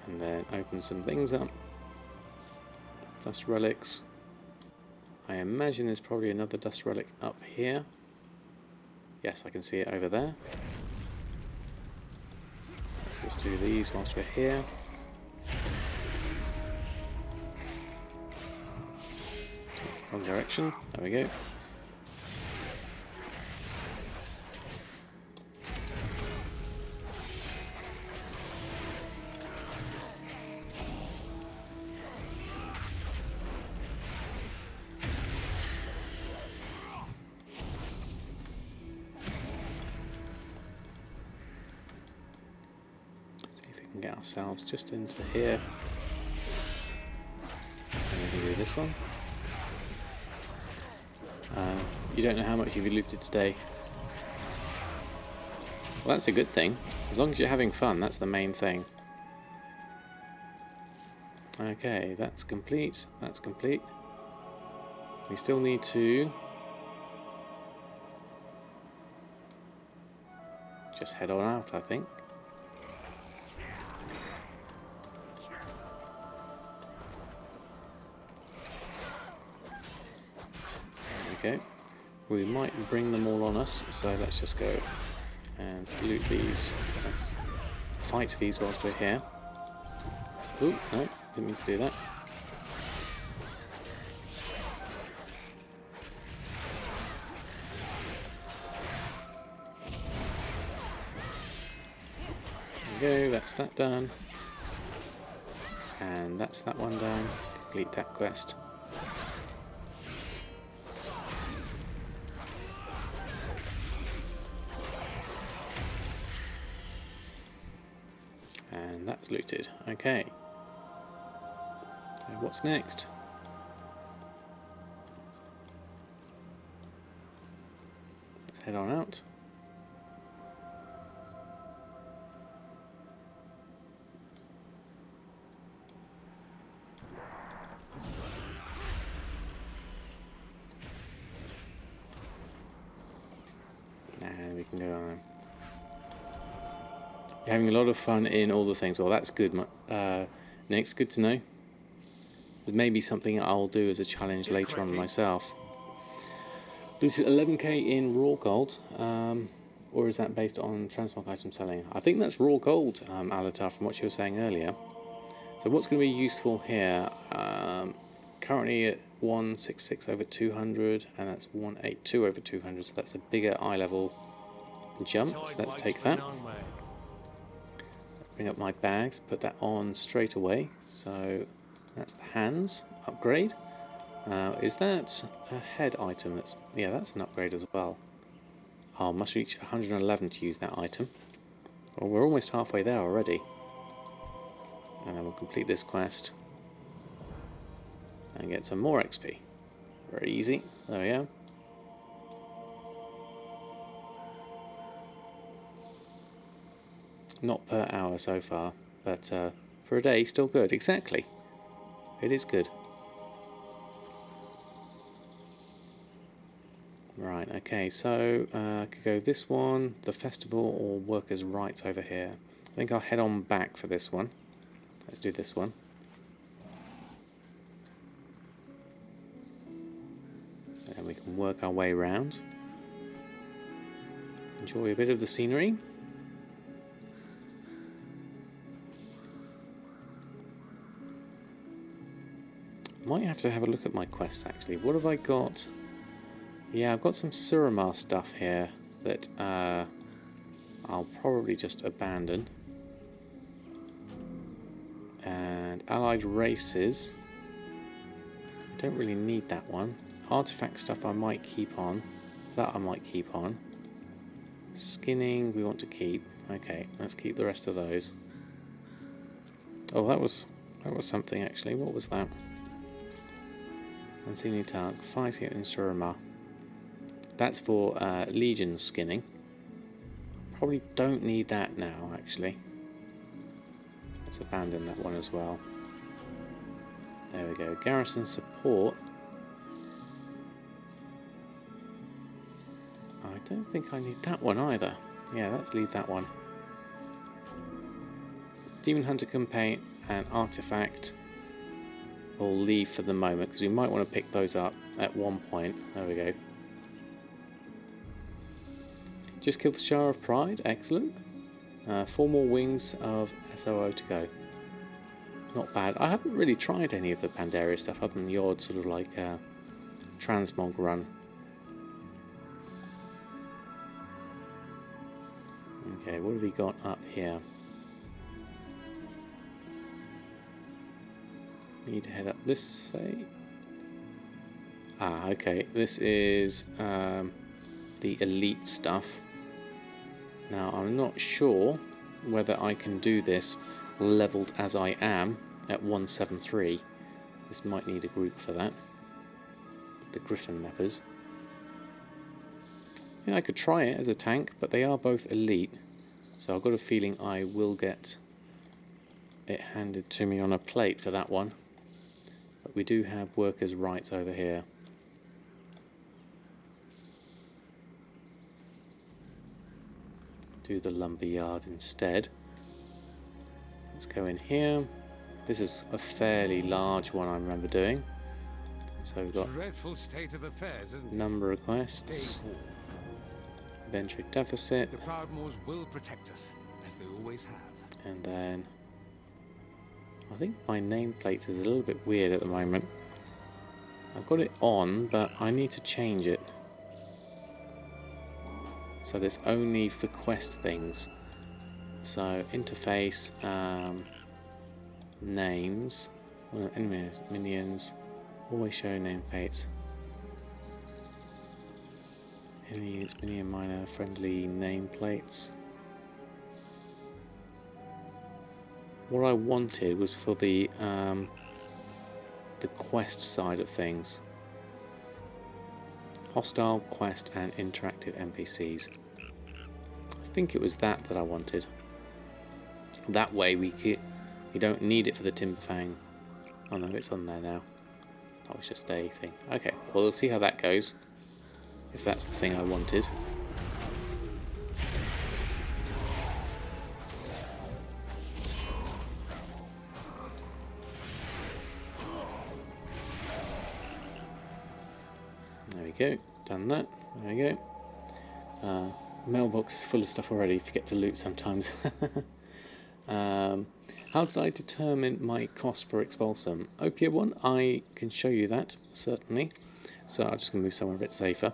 And then open some things up. Dust relics. I imagine there's probably another dust relic up here. Yes, I can see it over there. Let's just do these whilst we're here. Wrong direction. There we go. Get ourselves just into here. And we can do this one. You don't know how much you've looted today. Well, that's a good thing. As long as you're having fun, that's the main thing. Okay, that's complete. That's complete. We still need to just head on out, I think. Okay, we might bring them all on us, so let's just go and loot these. Let's fight these whilst we're here. Ooh, no, didn't mean to do that. There we go, that's that done. And that's that one done. Complete that quest. And that's looted. Okay. So what's next? Let's head on out. And we can go on. You're having a lot of fun in all the things. Well, that's good. Next, good to know. There may be something I'll do as a challenge later on myself. Looted 11k in raw gold, or is that based on transmog item selling? I think that's raw gold, Alatar, from what you were saying earlier. So what's going to be useful here? Currently at 166 over 200, and that's 182 over 200, so that's a bigger eye level jump. So let's take that. Bring up my bags, put that on straight away. So that's the hands upgrade. Is that a head item? That's, yeah, that's an upgrade as well. Oh, must reach 111 to use that item. Well, we're almost halfway there already. And then we'll complete this quest and get some more XP. Very easy. There we go. Not per hour so far, but for a day, still good. Exactly. It is good. Right, okay, so I could go this one, the festival, or workers' rights over here. I think I'll head on back for this one. Let's do this one. And we can work our way around. Enjoy a bit of the scenery. Might have to have a look at my quests actually. What have I got? Yeah, I've got some Suramar stuff here that I I'll probably just abandon. And allied races, I don't really need that one. Artifact stuff I might keep on. That I might keep on. Skinning we want to keep. Okay, let's keep the rest of those. Oh, that was something actually. What was that? Unseen Talk, fighting in Surima. That's for Legion skinning. Probably don't need that now, actually. Let's abandon that one as well. There we go. Garrison support. I don't think I need that one either. Yeah, let's leave that one. Demon Hunter campaign and artifact will leave for the moment because we might want to pick those up at one point. There we go. Just killed the Shire of Pride. Excellent. 4 more wings of SOO to go. Not bad. I haven't really tried any of the Pandaria stuff other than the odd sort of like transmog run. Okay, what have we got up here? Need to head up this way. Ah, okay. This is the elite stuff. Now, I'm not sure whether I can do this leveled as I am at 173. This might need a group for that. The Griffin Lepers. Yeah, I could try it as a tank, but they are both elite. So I've got a feeling I will get it handed to me on a plate for that one. But we do have workers' rights over here. Do the lumber yard instead. Let's go in here. This is a fairly large one I remember doing. So we've got dreadful state of affairs, isn't it? Number requests. Inventory deficit. The Proudmoors will protect us, as they always have. And then I think my nameplate is a little bit weird at the moment. I've got it on, but I need to change it. So there's only for quest things. So interface, names, enemy minions, always show nameplates. Enemy units, minion minor, friendly nameplates. What I wanted was for the quest side of things. Hostile, quest, and interactive NPCs. I think it was that I wanted. That way we don't need it for the Timberfang. Oh no, it's on there now. That was just a thing. Okay, well we'll see how that goes. If that's the thing I wanted. There we go, done that. There we go. Mailbox full of stuff already, forget to loot sometimes. How did I determine my cost for Expulsum? OPA 1, I can show you that, certainly. So I'm just going to move somewhere a bit safer.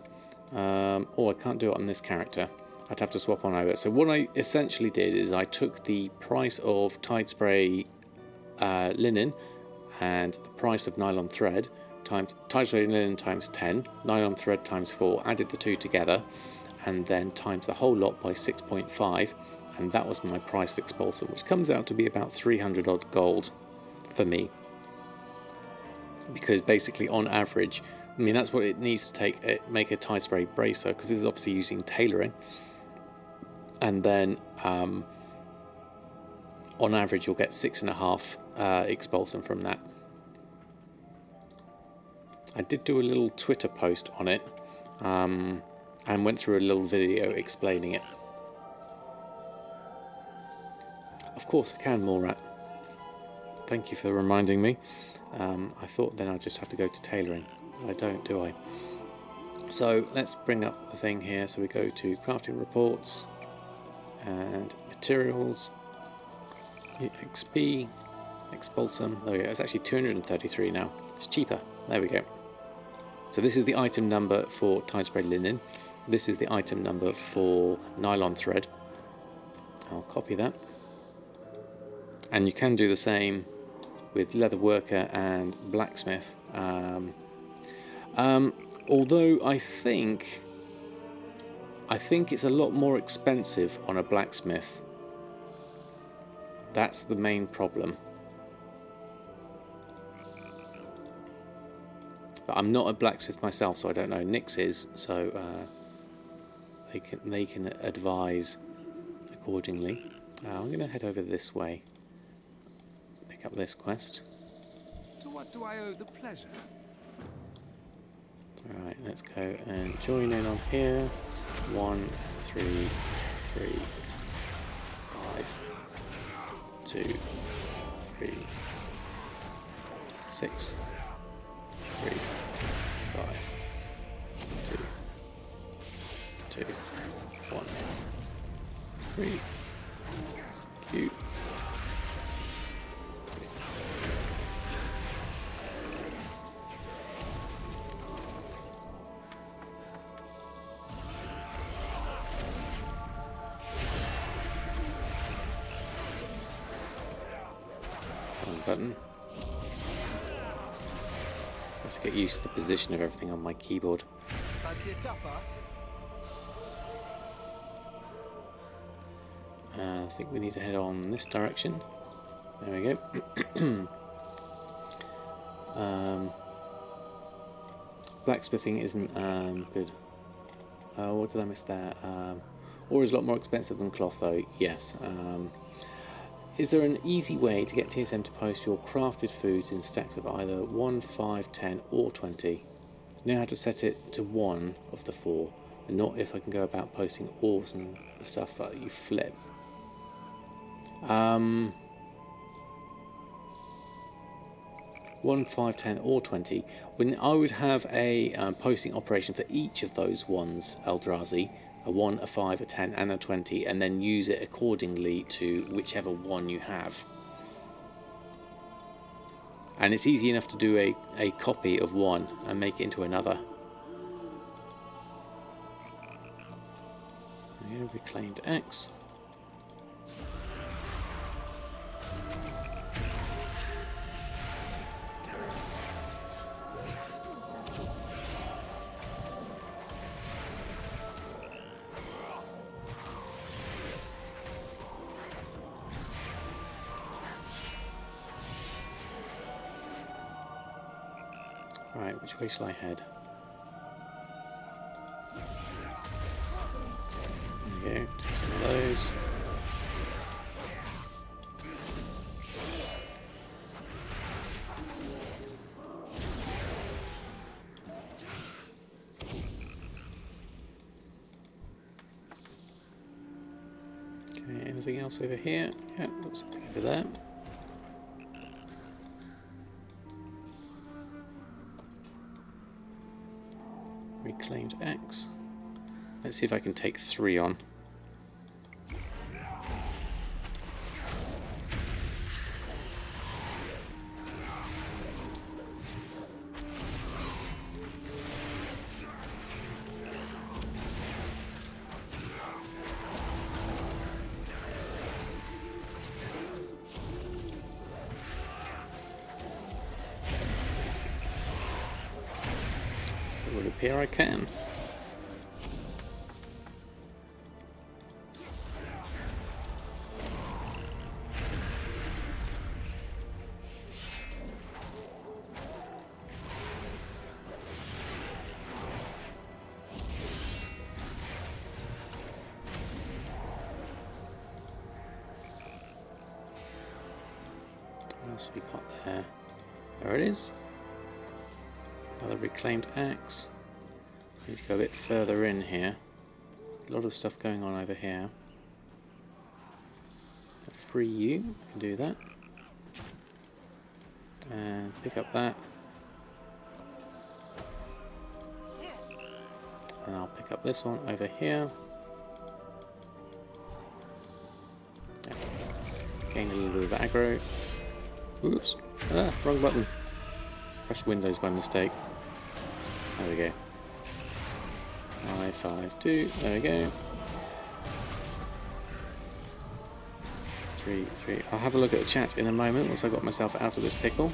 Or I can't do it on this character. I'd have to swap on over. So what I essentially did is I took the price of Tide Spray linen and the price of nylon thread times Tide Spray linen times 10, nylon thread times 4, added the two together, and then times the whole lot by 6.5, and that was my price of Expulsor, which comes out to be about 300 odd gold for me. Because basically, on average, I mean that's what it needs to make a Tide Spray bracer, because this is obviously using tailoring, and then on average you'll get 6.5 Expulsum from that. I did do a little Twitter post on it, and went through a little video explaining it. Of course I can, Morat. Thank you for reminding me. I thought then I'd just have to go to tailoring. I don't, do I? So let's bring up the thing here. So we go to crafting reports and materials, XP, Expulsum. There we go. It's actually 233 now. It's cheaper. There we go. So this is the item number for Tide Spray linen. This is the item number for nylon thread. I'll copy that. And you can do the same with leather worker and blacksmith. Although I think it's a lot more expensive on a blacksmith. That's the main problem. But I'm not a blacksmith myself, so I don't know. Nyx is, so they can advise accordingly. I'm going to head over this way. Pick up this quest. To what do I owe the pleasure? Alright, let's go and join in on here. 1, 3, 3, 5, 2, 3, 6, 3, 5, 2, 2, 1, 3, Q. Button. I have to get used to the position of everything on my keyboard. Fancy a cuppa? I think we need to head on this direction. There we go. Blacksmithing isn't good. What did I miss there? Ore is a lot more expensive than cloth, though. Yes. Is there an easy way to get TSM to post your crafted foods in stacks of either 1, 5, 10 or 20? You know how to set it to one of the four, and not if I can go about posting ores and the stuff that you flip. 1, 5, 10 or 20. When I would have a posting operation for each of those ones, Eldrazi, a 1, a 5, a 10 and a 20, and then use it accordingly to whichever one you have. And it's easy enough to do a copy of one and make it into another. Here, reclaimed X. Right, which way shall I head? There we go, take some of those. Okay, anything else over here? Yeah, got something over there. Reclaimed X. Let's see if I can take 3 on. It would appear I can. What else have we got there? There it is. Another reclaimed axe. Need to go a bit further in here. A lot of stuff going on over here. Free you, can do that. And pick up that. And I'll pick up this one over here. Gain a little bit of aggro. Oops. Ah, wrong button. Pressed Windows by mistake. There we go. 5, 5, 2. There we go. 3. I'll have a look at the chat in a moment once I got myself out of this pickle.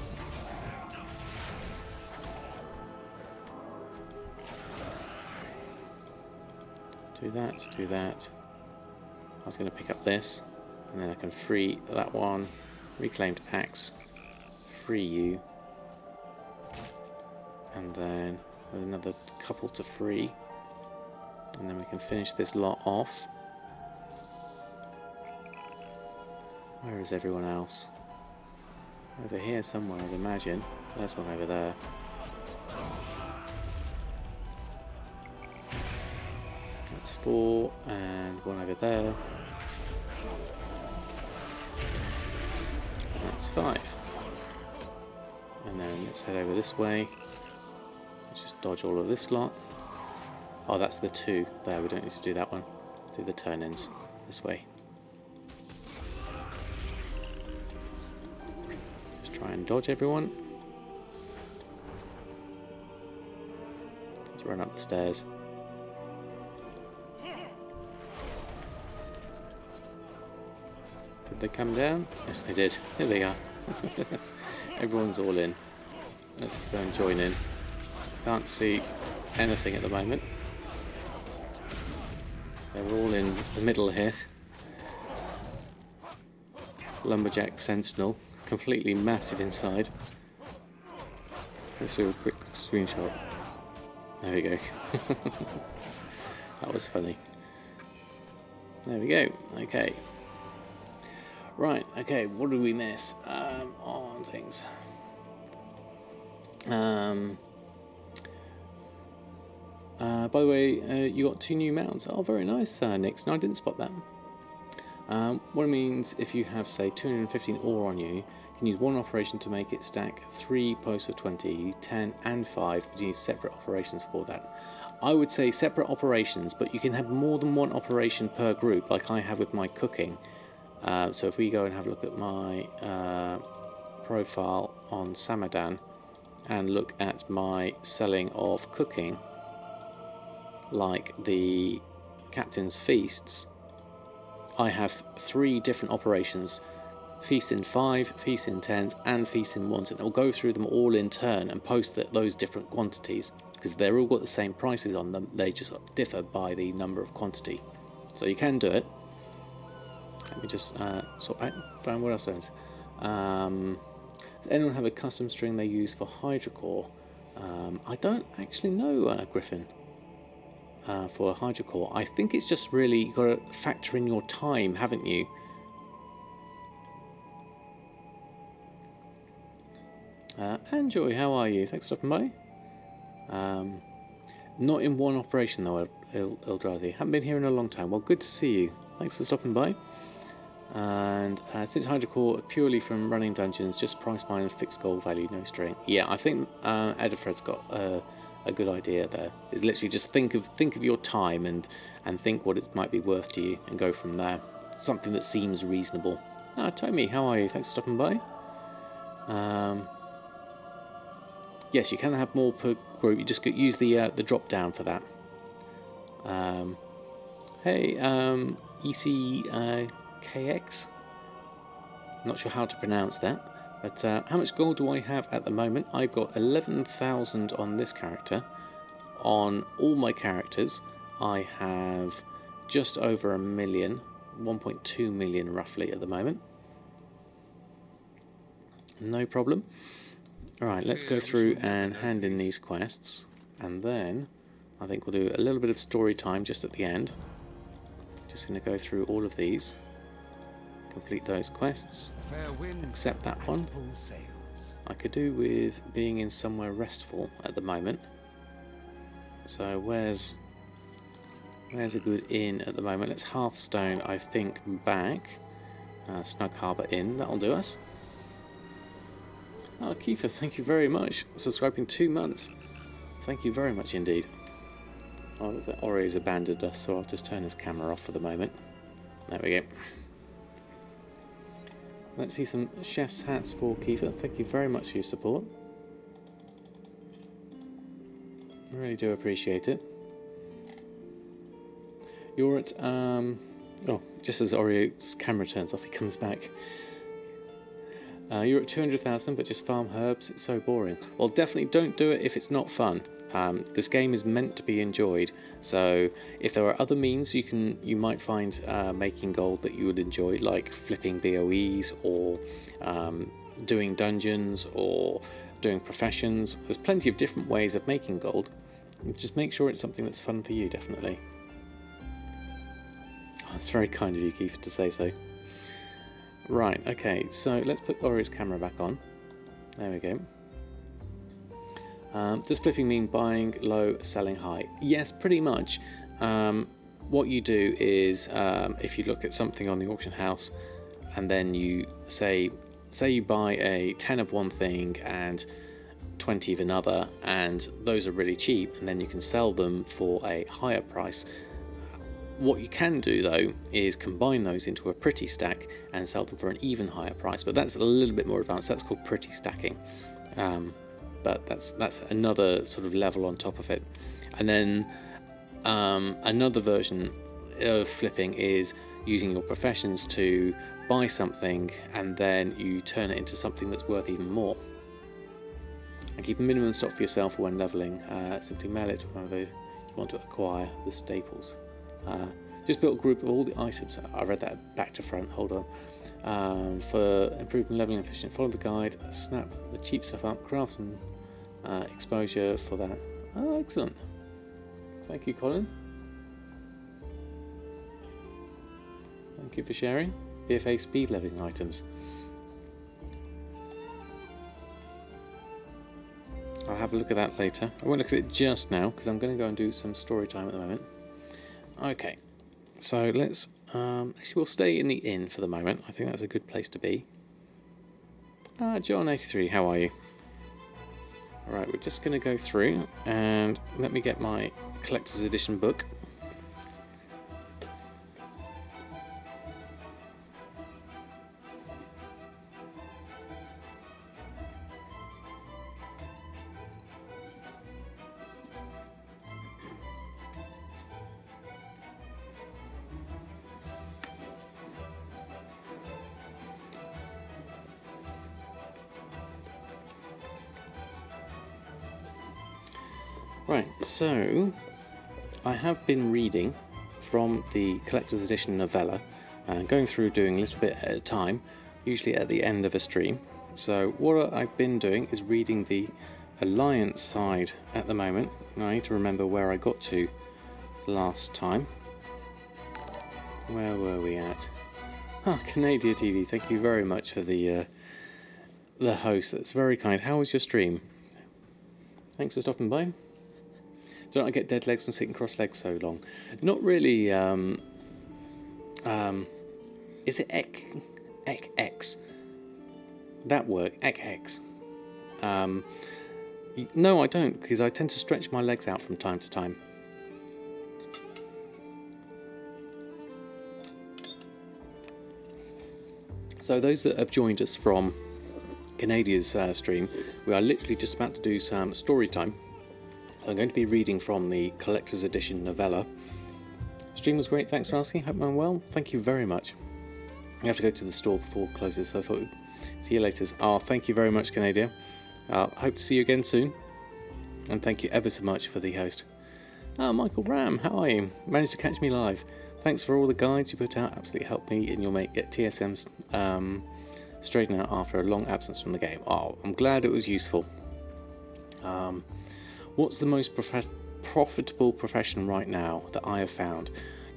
Do that, do that. I was going to pick up this, and then I can free that one. Reclaimed axe. Free you. And then another couple to free. And then we can finish this lot off. Where is everyone else? Over here somewhere, I'd imagine. There's one over there. That's 4, and one over there. And that's 5. And then let's head over this way. Let's just dodge all of this lot. Oh, that's the 2 there. We don't need to do that one. Do the turn-ins this way. Just try and dodge everyone. Let's run up the stairs. Did they come down? Yes, they did. Here they are. Everyone's all in. Let's just go and join in. Can't see anything at the moment. They're all in the middle here. Lumberjack Sentinel, completely massive inside. Let's do a quick screenshot. There we go. That was funny. There we go. Okay. Right, okay, what did we miss on things? By the way, you got 2 new mounts. Oh, very nice, Nix. No, I didn't spot that. What it means, if you have, say, 215 ore on you, you can use one operation to make it stack 3 posts of 20, 10 and 5. You need separate operations for that. I would say separate operations, but you can have more than one operation per group, like I have with my cooking. So if we go and have a look at my profile on Samadan and look at my selling of cooking, like the Captain's Feasts, I have 3 different operations: Feast in 5, Feast in 10s and Feast in 1s, and it'll go through them all in turn and post those different quantities, because they're all got the same prices on them, they just differ by the number of quantity. So you can do it. Let me just sort back. Find what else there is. Does anyone have a custom string they use for hydrocore? I don't actually know, Griffin, for a hydrocore. I think it's just really, you've got to factor in your time, haven't you? Enjoy, how are you? Thanks for stopping by. Not in one operation though, Eldrazi. Haven't been here in a long time. Well, good to see you. Thanks for stopping by. And since hydrocore purely from running dungeons, just price mine and fixed gold value, no string. Yeah, I think Edifred's got a good idea there. It's literally just think of your time and think what it might be worth to you, and go from there. Something that seems reasonable. Tommy, how are you? Thanks for stopping by. Yes, you can have more per group. You just use the drop down for that. Hey, ECKX. Not sure how to pronounce that. But how much gold do I have at the moment? I've got 11,000 on this character. On all my characters, I have just over 1 million, 1.2 million roughly at the moment. No problem. Alright, let's go through and hand in these quests. And then I think we'll do a little bit of story time just at the end. Just going to go through all of these. Complete those quests. Accept that one. I could do with being in somewhere restful at the moment. So where's a good inn at the moment? Let's Hearthstone, I think, back. Snug Harbour Inn, that'll do us. Oh, Kiefer, thank you very much. Subscribing 2 months. Thank you very much indeed. Oh, Ori's abandoned us, so I'll just turn his camera off for the moment. There we go. Let's see some chef's hats for Kiefer. Thank you very much for your support. I really do appreciate it. You're at Oh, just as Oreo's camera turns off, he comes back. You're at 200,000, but just farm herbs. It's so boring. Well, definitely don't do it if it's not fun. This game is meant to be enjoyed. So if there are other means you might find making gold that you would enjoy, like flipping BOEs or doing dungeons or doing professions. There's plenty of different ways of making gold. Just make sure it's something that's fun for you, definitely. Oh, it's very kind of you, Keith, to say so. Right, okay, so let's put Oreo's camera back on. There we go. Does flipping mean buying low, selling high? Yes, pretty much. What you do is, if you look at something on the auction house, and then you say you buy a 10 of one thing and 20 of another, and those are really cheap, and then you can sell them for a higher price. What you can do though is combine those into a pretty stack and sell them for an even higher price, but that's a little bit more advanced. That's called pretty stacking, but that's another sort of level on top of it. And then another version of flipping is using your professions to buy something and then you turn it into something that's worth even more. And keep a minimum stock for yourself when leveling. Simply mail it to whoever you want to acquire the staples. Just built a group of all the items. I read that back to front, hold on. For improving leveling efficiency, follow the guide, snap the cheap stuff up, craft some exposure for that. Oh, excellent. Thank you, Colin. Thank you for sharing. BFA speed leveling items. I'll have a look at that later. I won't look at it just now because I'm going to go and do some story time at the moment. Okay, so let's actually we'll stay in the inn for the moment. I think that's a good place to be. John83, how are you? Alright, we're just going to go through and let me get my collector's edition book. Right, so I have been reading from the collector's edition novella and going through doing a little bit at a time, usually at the end of a stream. So what I've been doing is reading the Alliance side at the moment. Now I need to remember where I got to last time. Where were we at? Canadian TV, thank you very much for the host. That's very kind. How was your stream? Thanks for stopping by. Don't I get dead legs from sitting cross-legged so long? Not really. Is it X? That work, X. No, I don't, because I tend to stretch my legs out from time to time. So those that have joined us from Canadia's stream, we are literally just about to do some story time. I'm going to be reading from the collector's edition novella. Stream was great, thanks for asking. Hope I'm well. Thank you very much. I have to go to the store before it closes, so I thought see you later. Oh, thank you very much, Canadia. Hope to see you again soon. And thank you ever so much for the host. Michael Ram, how are you? Managed to catch me live. Thanks for all the guides you put out. Absolutely helped me and your mate get TSMs straightened out after a long absence from the game. Oh, I'm glad it was useful. What's the most profitable profession right now that I have found?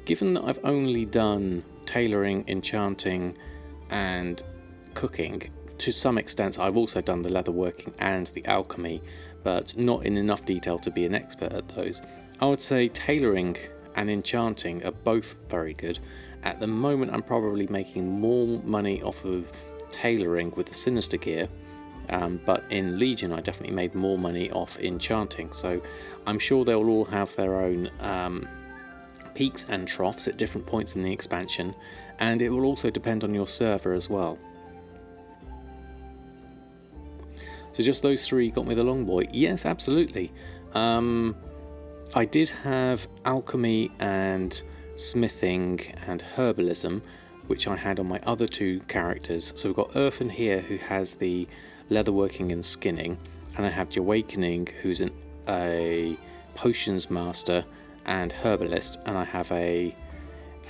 Given that I've only done tailoring, enchanting and cooking, to some extent I've also done the leatherworking and the alchemy, but not in enough detail to be an expert at those. I would say tailoring and enchanting are both very good. At the moment I'm probably making more money off of tailoring with the Sinister gear, but in Legion I definitely made more money off enchanting, so I'm sure they'll all have their own peaks and troughs at different points in the expansion, and it will also depend on your server as well. So just those three got me the long boy? Yes, absolutely. I did have alchemy and smithing and herbalism, which I had on my other two characters. So we've got Erfen here, who has the leatherworking and skinning, and I have Awakening, who's a potions master and herbalist, and I have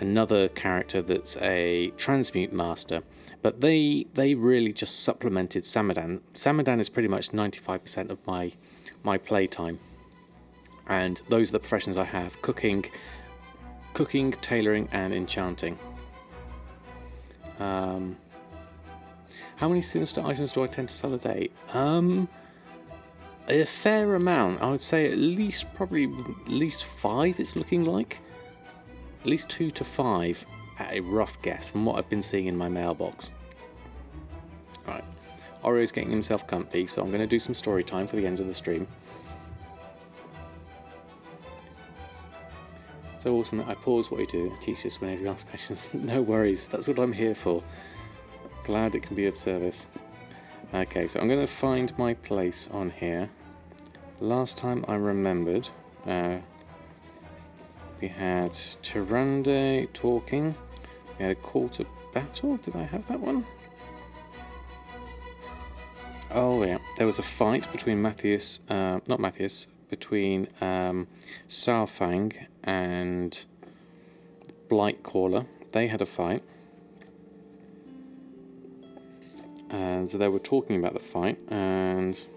another character that's a transmute master. But they really just supplemented Samadan. Samadan is pretty much 95% of my playtime, and those are the professions I have: cooking, tailoring, and enchanting. How many sinister items do I tend to sell a day? A fair amount. I would say probably at least 5. It's looking like at least 2 to 5 at a rough guess from what I've been seeing in my mailbox. Right, Orio's getting himself comfy, so I'm going to do some story time for the end of the stream. So awesome that I pause what you do and teach us whenever you ask questions. No worries, that's what I'm here for. Glad it can be of service. Okay, so I'm going to find my place on here. Last time I remembered, we had Tyrande talking. We had a call to battle. Did I have that one? Oh yeah, there was a fight between between Saurfang and Blightcaller. They had a fight. And so they were talking about the fight, and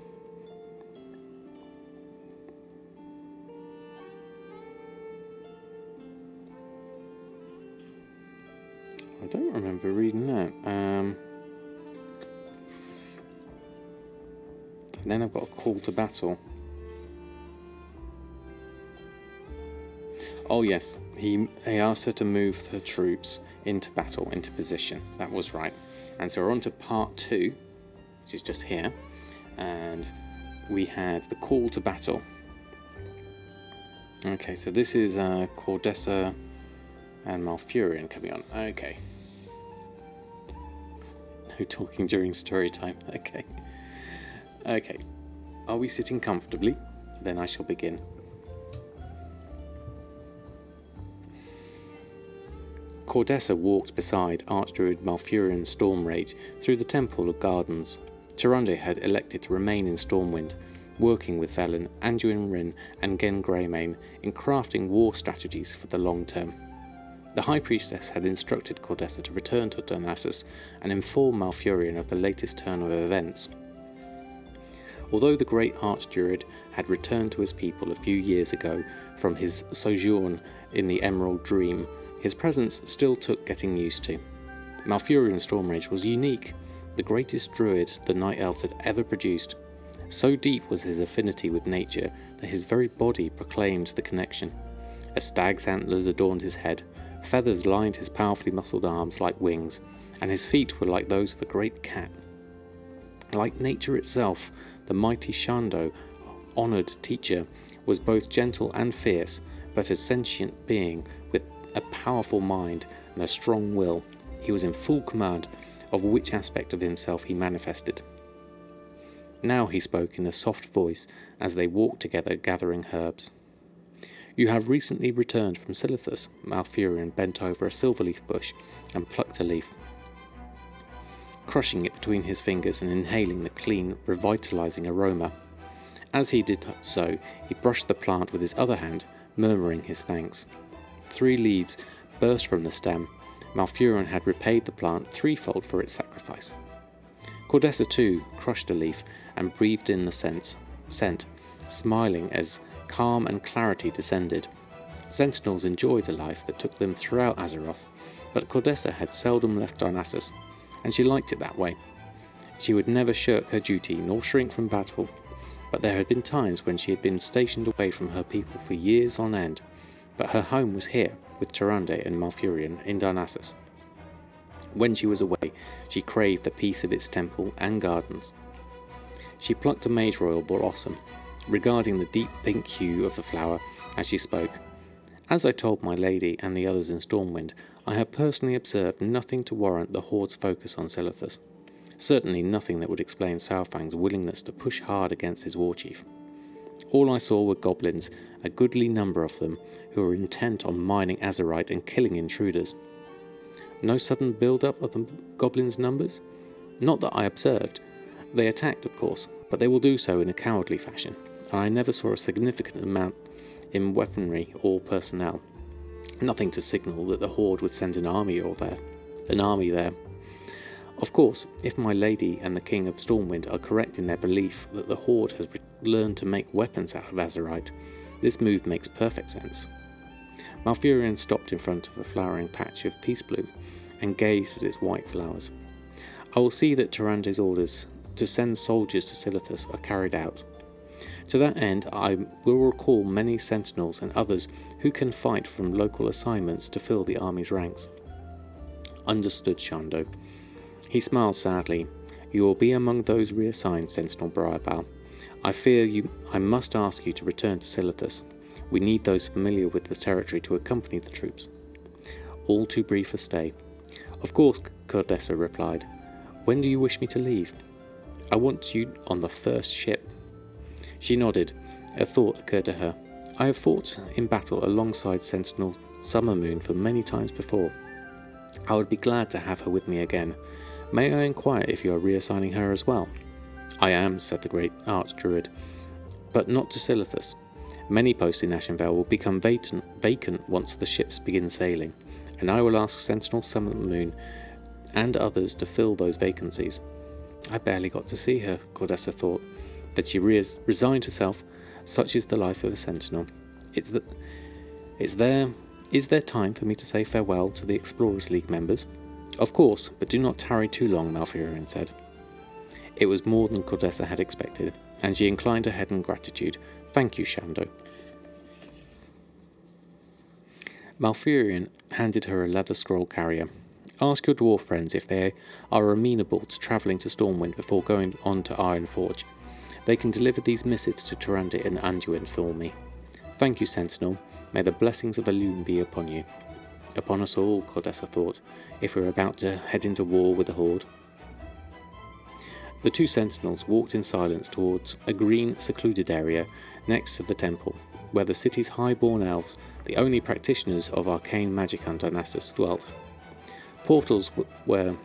I don't remember reading that. And then I've got a call to battle. Oh yes, he asked her to move her troops into battle, into position. That was right. And so we're on to part 2, which is just here, and we had the call to battle. Okay, so this is Cordessa and Malfurion coming on. Okay. No talking during story time. Okay. Okay. Are we sitting comfortably? Then I shall begin. Cordessa walked beside Archdruid Malfurion Stormrage through the Temple of Gardens. Tyrande had elected to remain in Stormwind, working with Velen, Anduin Wrynn and Gen Greymane in crafting war strategies for the long term. The High Priestess had instructed Cordessa to return to Darnassus and inform Malfurion of the latest turn of events. Although the great Archdruid had returned to his people a few years ago from his sojourn in the Emerald Dream, his presence still took getting used to. Malfurion Stormrage was unique, the greatest druid the Night Elves had ever produced. So deep was his affinity with nature that his very body proclaimed the connection. A stag's antlers adorned his head, feathers lined his powerfully muscled arms like wings, and his feet were like those of a great cat. Like nature itself, the mighty Shando, honoured teacher, was both gentle and fierce, but a sentient being with a powerful mind and a strong will. He was in full command of which aspect of himself he manifested. Now he spoke in a soft voice as they walked together gathering herbs. "You have recently returned from Silithus." Malfurion bent over a silverleaf bush and plucked a leaf, crushing it between his fingers and inhaling the clean, revitalizing aroma. As he did so, he brushed the plant with his other hand, murmuring his thanks. 3 leaves burst from the stem. Malfurion had repaid the plant threefold for its sacrifice. Cordessa too crushed a leaf and breathed in the scent, smiling as calm and clarity descended. Sentinels enjoyed a life that took them throughout Azeroth, but Cordessa had seldom left Darnassus, and she liked it that way. She would never shirk her duty nor shrink from battle, but there had been times when she had been stationed away from her people for years on end, but her home was here with Tyrande and Malfurion in Darnassus. When she was away, she craved the peace of its temple and gardens. She plucked a mage royal blossom, regarding the deep pink hue of the flower as she spoke. "As I told my lady and the others in Stormwind, I have personally observed nothing to warrant the Horde's focus on Silithus. Certainly nothing that would explain Saurfang's willingness to push hard against his warchief. All I saw were goblins, a goodly number of them who were intent on mining Azeroth and killing intruders. No sudden build-up of the goblins' numbers? Not that I observed. They attacked, of course, but they will do so in a cowardly fashion, and I never saw a significant amount in weaponry or personnel. Nothing to signal that the Horde would send an army there. Of course, if my lady and the King of Stormwind are correct in their belief that the Horde has learned to make weapons out of Azeroth, this move makes perfect sense. Malfurion stopped in front of a flowering patch of peace bloom and gazed at its white flowers. I will see that Tyrande's orders to send soldiers to Silithus are carried out. To that end, I will recall many sentinels and others who can fight from local assignments to fill the army's ranks. Understood, Shando. He smiled sadly. You will be among those reassigned, Sentinel Briarbow. I fear I must ask you to return to Silithus. We need those familiar with the territory to accompany the troops. All too brief a stay. Of course, Cordessa replied. When do you wish me to leave? I want you on the first ship. She nodded. A thought occurred to her. I have fought in battle alongside Sentinel Summermoon for many times before. I would be glad to have her with me again. May I inquire if you are reassigning her as well? I am, said the great Archdruid, but not to Silithus. Many posts in Ashenvale will become vacant once the ships begin sailing, and I will ask Sentinel Summermoon and others to fill those vacancies. I barely got to see her, Cordessa thought. That she resigned herself. Such is the life of a sentinel. Is there time for me to say farewell to the Explorers League members? Of course, but do not tarry too long, Malfurion said. It was more than Cordessa had expected, and she inclined her head in gratitude. Thank you, Shando. Malfurion handed her a leather scroll carrier. Ask your dwarf friends if they are amenable to travelling to Stormwind before going on to Ironforge. They can deliver these missives to Tyrande and Anduin for me. Thank you, Sentinel. May the blessings of Elune be upon you. Upon us all, Cordessa thought, if we're about to head into war with the Horde. The two sentinels walked in silence towards a green, secluded area next to the temple, where the city's high-born elves, the only practitioners of arcane magic on Darnassus, dwelt. Portals were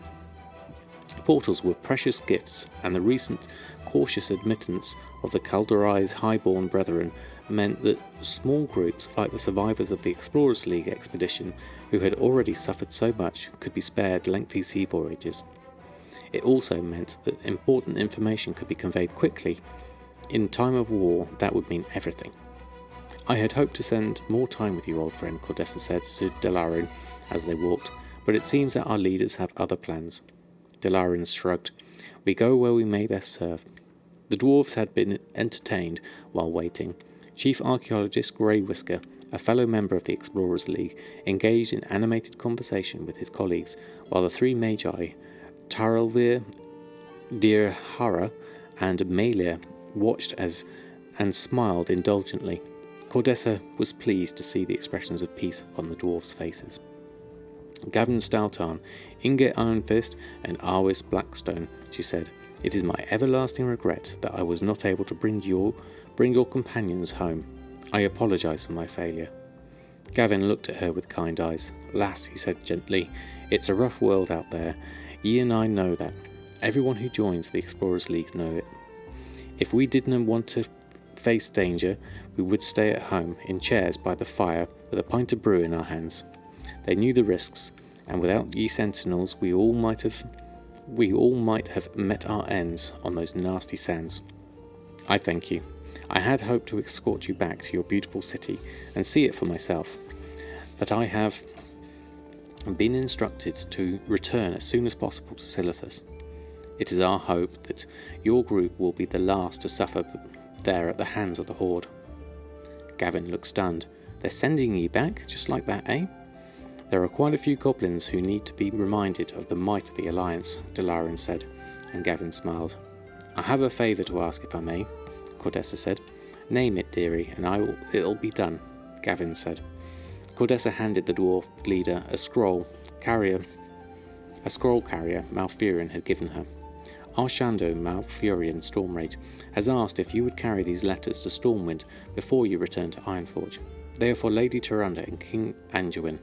precious gifts, and the recent cautious admittance of the Kaldorai's high-born brethren meant that small groups like the survivors of the Explorers League expedition, who had already suffered so much, could be spared lengthy sea voyages. It also meant that important information could be conveyed quickly. In time of war, that would mean everything. I had hoped to spend more time with you, old friend, Cordessa said to Delarin as they walked, but it seems that our leaders have other plans. Delarin shrugged. We go where we may best serve. The dwarves had been entertained while waiting. Chief Archaeologist Grey Whisker, a fellow member of the Explorers League, engaged in animated conversation with his colleagues, while the three magi, Tarelvir, Dirhara, and Malia, watched and smiled indulgently. Cordessa was pleased to see the expressions of peace upon the dwarves' faces. Gavin Staltarn, Inge Ironfist, and Arwis Blackstone, she said, it is my everlasting regret that I was not able to bring your companions home. I apologise for my failure. Gavin looked at her with kind eyes. Lass, he said gently, it's a rough world out there. Ye and I know that. Everyone who joins the Explorers League know it. If we didn't want to face danger, we would stay at home, in chairs by the fire, with a pint of brew in our hands. They knew the risks, and without ye sentinels we all might have met our ends on those nasty sands. I thank you. I had hoped to escort you back to your beautiful city and see it for myself, but I have been instructed to return as soon as possible to Silithus. It is our hope that your group will be the last to suffer there at the hands of the Horde. Gavin looked stunned. They're sending you back, just like that, eh? There are quite a few goblins who need to be reminded of the might of the Alliance, Delarin said, and Gavin smiled. I have a favour to ask if I may, Cordessa said. Name it, dearie, and it'll be done, Gavin said. Cordessa handed the dwarf leader a scroll carrier Malfurion had given her. Arshando Malfurion Stormrage has asked if you would carry these letters to Stormwind before you return to Ironforge. They are for Lady Tyrande and King Anduin,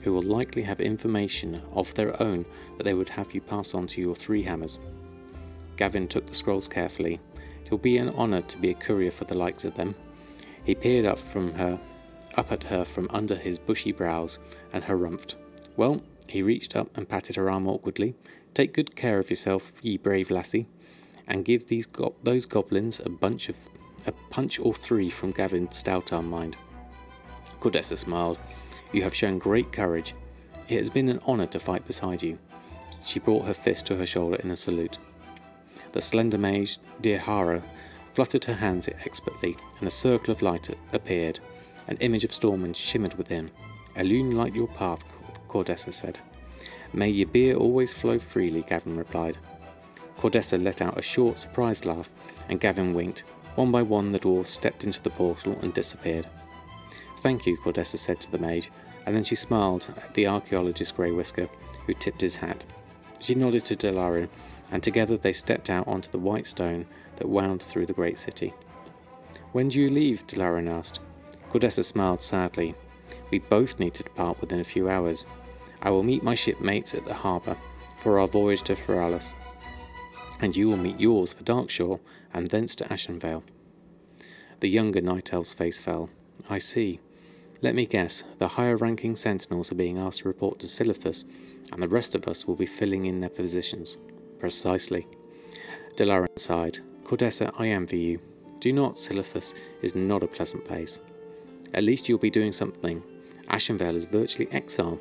who will likely have information of their own that they would have you pass on to your 3 hammers. Gavin took the scrolls carefully. It will be an honour to be a courier for the likes of them. He peered up at her from under his bushy brows and harumphed. Well, he reached up and patted her arm awkwardly. Take good care of yourself, ye brave lassie, and give those goblins a punch or 3 from Gavin's stout-arm mind. Cordessa smiled. You have shown great courage. It has been an honour to fight beside you. She brought her fist to her shoulder in a salute. The slender mage, Dirhara, fluttered her hands expertly, and a circle of light appeared. An image of Stormwind shimmered within. Illumine light your path, Cordessa said. May your beer always flow freely, Gavin replied. Cordessa let out a short, surprised laugh, and Gavin winked. One by one the dwarves stepped into the portal and disappeared. Thank you, Cordessa said to the mage, and then she smiled at the archaeologist Grey Whisker, who tipped his hat. She nodded to Delarin, and together they stepped out onto the white stone that wound through the great city. When do you leave? Delarin asked. Cordessa smiled sadly. We both need to depart within a few hours. I will meet my shipmates at the harbour for our voyage to Feralis, and you will meet yours for Darkshore, and thence to Ashenvale. The younger Night Elf's face fell. I see. Let me guess, the higher-ranking sentinels are being asked to report to Silithus, and the rest of us will be filling in their positions. Precisely. Delarin sighed. Cordessa, I envy you. Do not, Silithus is not a pleasant place. At least you'll be doing something. Ashenvale is virtually exile.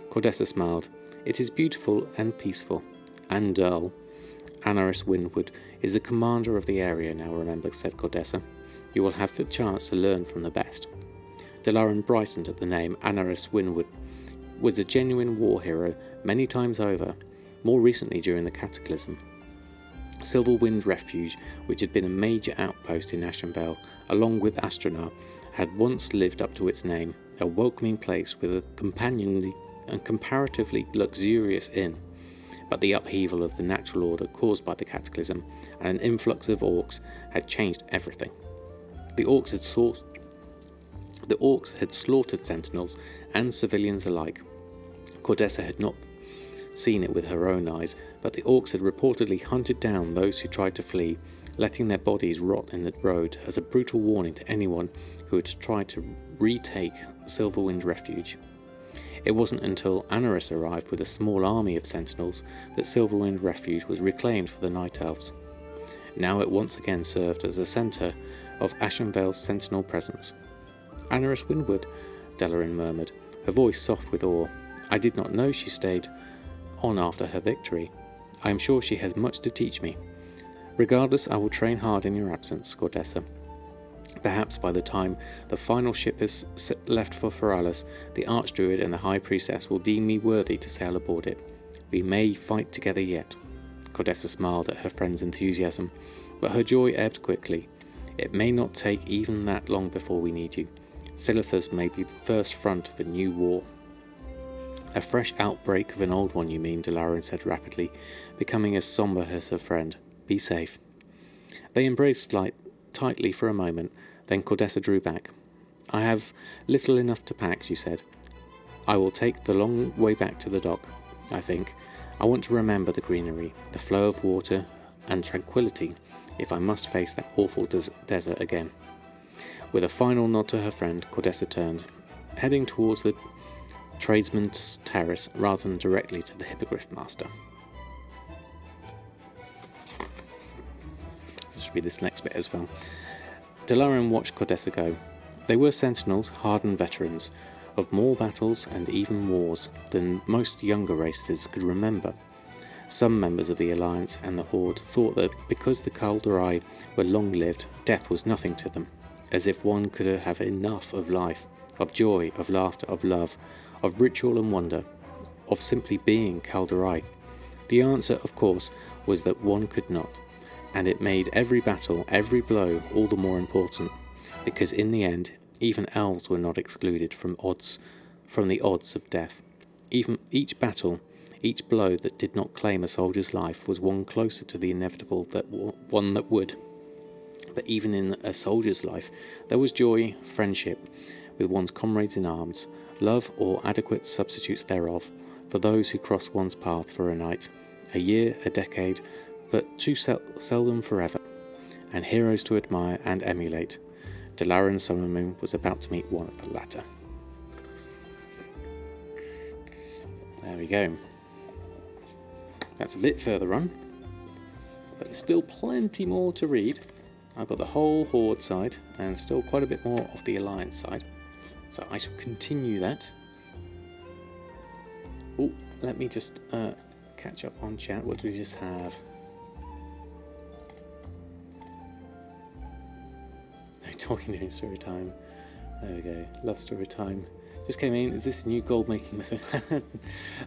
Cordessa smiled. It is beautiful and peaceful. And dull. Anaris Windwood is the commander of the area now, remember, said Cordessa. You will have the chance to learn from the best. Delarin brightened at the name. Anaris Windwood was a genuine war hero many times over, more recently during the Cataclysm. Silverwind Refuge, which had been a major outpost in Ashenvale, along with Astronar, had once lived up to its name, a welcoming place with a companionly and comparatively luxurious inn. But the upheaval of the natural order caused by the Cataclysm and an influx of orcs had changed everything. The orcs had slaughtered sentinels and civilians alike. Cordessa had not seen it with her own eyes, but the orcs had reportedly hunted down those who tried to flee, letting their bodies rot in the road as a brutal warning to anyone who had tried to retake Silverwind Refuge. It wasn't until Anaris arrived with a small army of sentinels that Silverwind Refuge was reclaimed for the Night Elves. Now it once again served as a centre of Ashenvale's sentinel presence. Anaris Windwood, Delarin murmured, her voice soft with awe. I did not know she stayed on after her victory. I am sure she has much to teach me. Regardless, I will train hard in your absence, Cordessa. Perhaps by the time the final ship has left for Feralis, the Archdruid and the High Priestess will deem me worthy to sail aboard it. We may fight together yet. Cordessa smiled at her friend's enthusiasm, but her joy ebbed quickly. It may not take even that long before we need you. Silithus may be the first front of a new war. A fresh outbreak of an old one, you mean, Delarin said rapidly, becoming as sombre as her friend. Be safe. They embraced tightly for a moment, then Cordessa drew back. I have little enough to pack, she said. I will take the long way back to the dock, I think. I want to remember the greenery, the flow of water, and tranquility, if I must face that awful desert again. With a final nod to her friend, Cordessa turned, heading towards the tradesman's terrace rather than directly to the Hippogriff Master. Let's read this next bit as well. Delarin watched Cordessa go. They were sentinels, hardened veterans, of more battles and even wars than most younger races could remember. Some members of the Alliance and the Horde thought that because the Kaldorei were long-lived, death was nothing to them, as if one could have enough of life, of joy, of laughter, of love, of ritual and wonder, of simply being Kaldorei. The answer, of course, was that one could not, and it made every battle, every blow, all the more important, because in the end, even elves were not excluded from the odds of death. Even each battle, Each blow that did not claim a soldier's life was one closer to the inevitable one that would. But even in a soldier's life, there was joy, friendship with one's comrades in arms, love or adequate substitutes thereof, for those who cross one's path for a night, a year, a decade, but too seldom forever, and heroes to admire and emulate. Dalaran Summer Moon was about to meet one of the latter. There we go. That's a bit further on, but there's still plenty more to read. I've got the whole Horde side and still quite a bit more of the Alliance side, so I shall continue that. Oh, let me just catch up on chat. What do we just have? Talking during story time. There we go. Love story time. Just came in. Is this a new gold making method?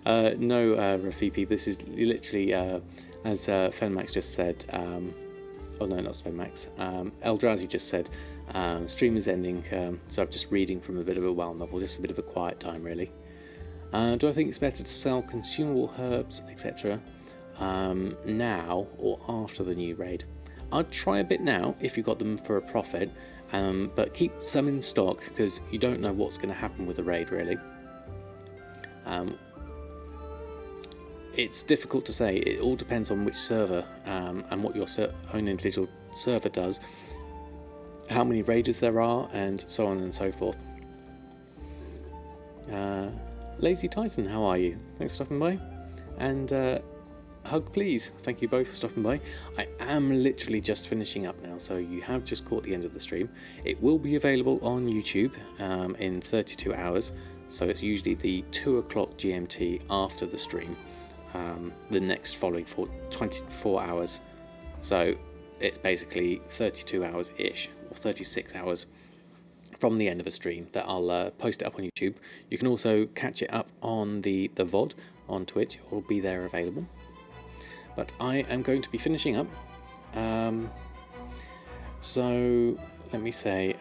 No, Rafifi. This is literally, as Fenmax just said. Oh no, not Fenmax. Eldrazi just said. Stream is ending, so I'm just reading from a bit of a WoW novel. Just a bit of a quiet time, really. Do I think it's better to sell consumable herbs, etc. Now or after the new raid? I'd try a bit now if you got them for a profit. But keep some in stock because you don't know what's going to happen with the raid, really. It's difficult to say. It all depends on which server and what your own individual server does, how many raiders there are, and so on and so forth. Lazy Titan, how are you? Thanks for stopping by. And Hug Please, thank you both for stopping by. I am literally just finishing up now, so you have just caught the end of the stream. It will be available on YouTube in 32 hours, so it's usually the 2 o'clock GMT after the stream, the next following for 24 hours. So it's basically 32 hours-ish, or 36 hours from the end of a stream that I'll post it up on YouTube. You can also catch it up on the VOD on Twitch. It will be there available. But I am going to be finishing up, so let me say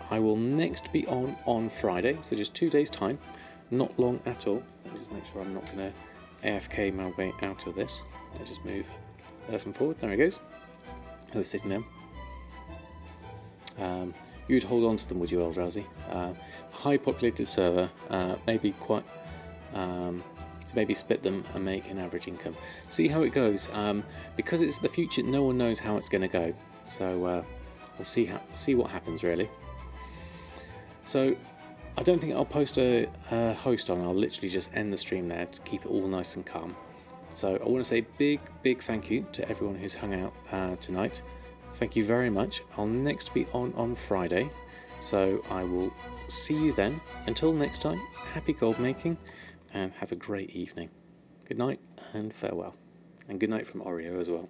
I will next be on Friday, so just 2 days time, not long at all. Let me just make sure I'm not going to AFK my way out of this. I'll just move Erfen forward, there he goes. Oh, he's sitting there. You'd hold on to them, would you, Eldrazi? High populated server, maybe quite... to maybe split them and make an average income. See how it goes. Because it's the future, no one knows how it's going to go. So we'll see what happens, really. So I don't think I'll post a host on. I'll literally just end the stream there to keep it all nice and calm. So I want to say big thank you to everyone who's hung out tonight. Thank you very much. I'll next be on Friday. So I will see you then. Until next time, happy gold making. And have a great evening. Good night and farewell. And good night from Oreo as well.